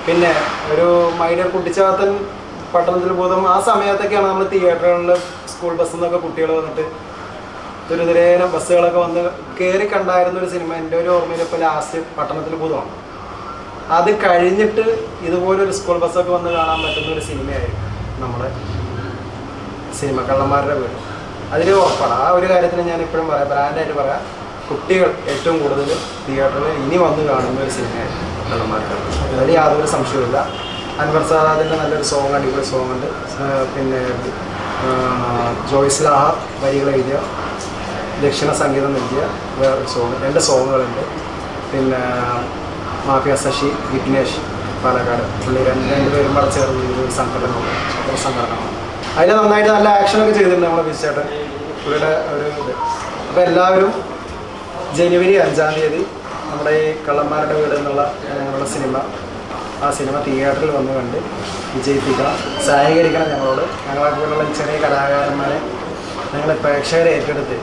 പിന്നെ ഒരു മൈഡിയർ കുട്ടിച്ചാത്തൻ, പട്ടണത്തിൽ ഭൂതം, ആ സമയത്തൊക്കെയാണ് നമ്മൾ തിയേറ്ററുകളിൽ സ്കൂൾ ബസ്സിൽ നിന്നൊക്കെ കുട്ടികൾ വന്നിട്ട് ദുരിതരേന ബസ്സുകളൊക്കെ വന്ന് കയറി കണ്ടായിരുന്ന ഒരു സിനിമ. എൻ്റെ ഒരു ഓർമ്മയിൽ ഇപ്പോൾ ലാസ്റ്റ് പട്ടണത്തിൽ ഭൂതമാണ്. അത് കഴിഞ്ഞിട്ട് ഇതുപോലൊരു സ്കൂൾ ബസ്സൊക്കെ വന്ന് കാണാൻ പറ്റുന്ന ഒരു സിനിമയായിരിക്കും നമ്മുടെ സിനിമ കള്ളന്മാരുടെ വീട്. അതിൽ ഉറപ്പാണ്. ആ ഒരു കാര്യത്തിന് ഞാൻ ഇപ്പോഴും പറയാം, ബ്രാൻഡായിട്ട് പറയാം, കുട്ടികൾ ഏറ്റവും കൂടുതൽ തിയേറ്ററിൽ ഇനി വന്ന് കാണുന്ന ഒരു സിനിമയായിരിക്കും കള്ളന്മാരുടെ വീട്. അതിൽ യാതൊരു സംശയവുമില്ല. അൻവർ സാദാത്തിൻ്റെ നല്ലൊരു സോങ്, അടിപൊളി സോങ് ഉണ്ട്. പിന്നെ ജോയ്സ് ലാഹ വരികൾ എഴുതിയ, ദക്ഷിണ സംഗീതം നൽകിയ വേറൊരു സോങ്, 2 സോങ്ങുകളുണ്ട്. പിന്നെ മാഫിയ ശശി, വിഘ്നേഷ് പാലക്കാട്, പുള്ളി രണ്ടുപേരും കൂടെ ചേർന്ന് ഒരു സംഘടനമാണ്. അതിൽ നന്നായിട്ട് നല്ല ആക്ഷനൊക്കെ ചെയ്തിട്ടുണ്ട് നമ്മുടെ ബിച്ചേട്ടൻ, പുള്ളിയുടെ ഒരു ഇത്. അപ്പോൾ എല്ലാവരും ജനുവരി 5-ാം തീയതി നമ്മുടെ ഈ കള്ളന്മാരുടെ വീട് എന്നുള്ള ഞങ്ങളുടെ സിനിമ, ആ സിനിമ തിയേറ്ററിൽ വന്ന് കണ്ട് വിജയിപ്പിക്കണം, സഹകരിക്കണം ഞങ്ങളോട്. ഞങ്ങളെപ്പോലുള്ള ചെറിയ കലാകാരന്മാരെ ഞങ്ങളെ പ്രേക്ഷകരെ ഏറ്റെടുത്ത്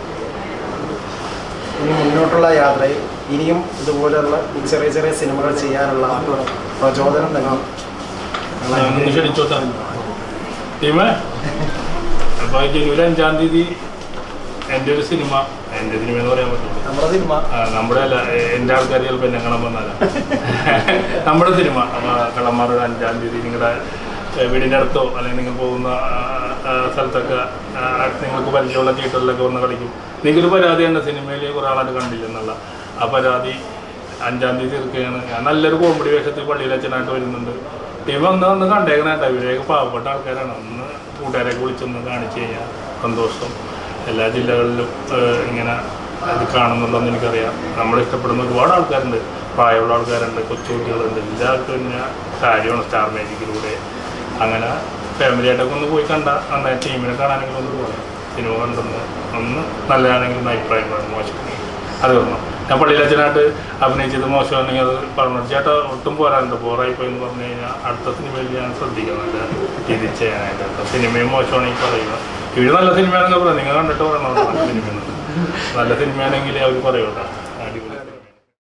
ഇനി മുന്നോട്ടുള്ള യാത്രയിൽ ഇനിയും ഇതുപോലെയുള്ള ചെറിയ ചെറിയ സിനിമകൾ ചെയ്യാനുള്ള പ്രചോദനം നൽകണം. അപ്പോൾ ജനുവരി 5-ാം തീയതി എൻ്റെ ഒരു സിനിമ, എൻ്റെ സിനിമ എന്ന് പറയാൻ പറ്റുള്ളൂ, നമ്മുടെ സിനിമ, നമ്മുടെ അല്ല, എൻ്റെ ആൾക്കാർ ചിലപ്പോൾ എന്നെ കാണാൻ വന്നാല നമ്മുടെ സിനിമ കള്ളന്മാരുടെ 5-ാം തീയതി നിങ്ങളുടെ വീടിൻ്റെ അടുത്തോ അല്ലെങ്കിൽ നിങ്ങൾ പോകുന്ന സ്ഥലത്തൊക്കെ നിങ്ങൾക്ക് പരിചയമുള്ള തിയേറ്ററിലൊക്കെ വന്ന് കളിക്കും. നിങ്ങൾക്കൊരു പരാതി ഉണ്ട്, സിനിമയിൽ കുറേ ആളായിട്ട് കണ്ടില്ലെന്നുള്ള. ആ പരാതി 5-ാം തീയതി തീർക്കുകയാണ്. ഞാൻ നല്ലൊരു കോമഡി വേഷത്തിൽ പള്ളിയിൽ അച്ഛനായിട്ട് വരുന്നുണ്ട്. ടീം ഒന്ന് കണ്ടേക്കണേട്ടാ. ഇവരെയൊക്കെ പാവപ്പെട്ട ആൾക്കാരാണ്. ഒന്ന് കൂട്ടുകാരെയൊക്കെ വിളിച്ചൊന്ന് കാണിച്ചു കഴിഞ്ഞാൽ സന്തോഷം. എല്ലാ ജില്ലകളിലും ഇങ്ങനെ ഇത് കാണുന്നുണ്ടെന്ന് എനിക്കറിയാം. നമ്മളിഷ്ടപ്പെടുന്ന ഒരുപാട് ആൾക്കാരുണ്ട്, പ്രായമുള്ള ആൾക്കാരുണ്ട്, കൊച്ചുകുട്ടികളുണ്ട്. എല്ലാവർക്കും പിന്നെ കാര്യമാണ് സ്റ്റാർ മാജിക്കിലൂടെ. അങ്ങനെ ഫാമിലിയായിട്ടൊക്കെ ഒന്ന് പോയി കണ്ടാൽ നന്നായി. ടീമിനെ കാണാനെങ്കിലും ഒന്ന് പോകണം. സിനിമ കണ്ടെന്ന് ഒന്ന് നല്ലതാണെങ്കിൽ ഒന്ന് അഭിപ്രായം പറയും, മോശമാണെങ്കിൽ അത് വരണം. ഞാൻ പള്ളിയിലച്ഛനായിട്ട് അഭിനയിച്ചത് മോശമാണെങ്കിൽ അത് പറഞ്ഞു, ചേട്ടാ ഒട്ടും പോരാണ്ട്, ബോറായിപ്പോയി എന്ന് പറഞ്ഞു കഴിഞ്ഞാൽ അടുത്ത സിനിമയിൽ ഞാൻ ശ്രദ്ധിക്കണം നല്ല രീതിയിൽ ചെയ്യാനായിട്ട്. അടുത്ത സിനിമയും മോശമാണെങ്കിൽ പറയുക. ഇവർ നല്ല സിനിമയാണെങ്കിൽ പറയാം, നിങ്ങൾ കണ്ടിട്ട് പറയണം നല്ല സിനിമയാണെങ്കിൽ അവർ പറയുമല്ലോ.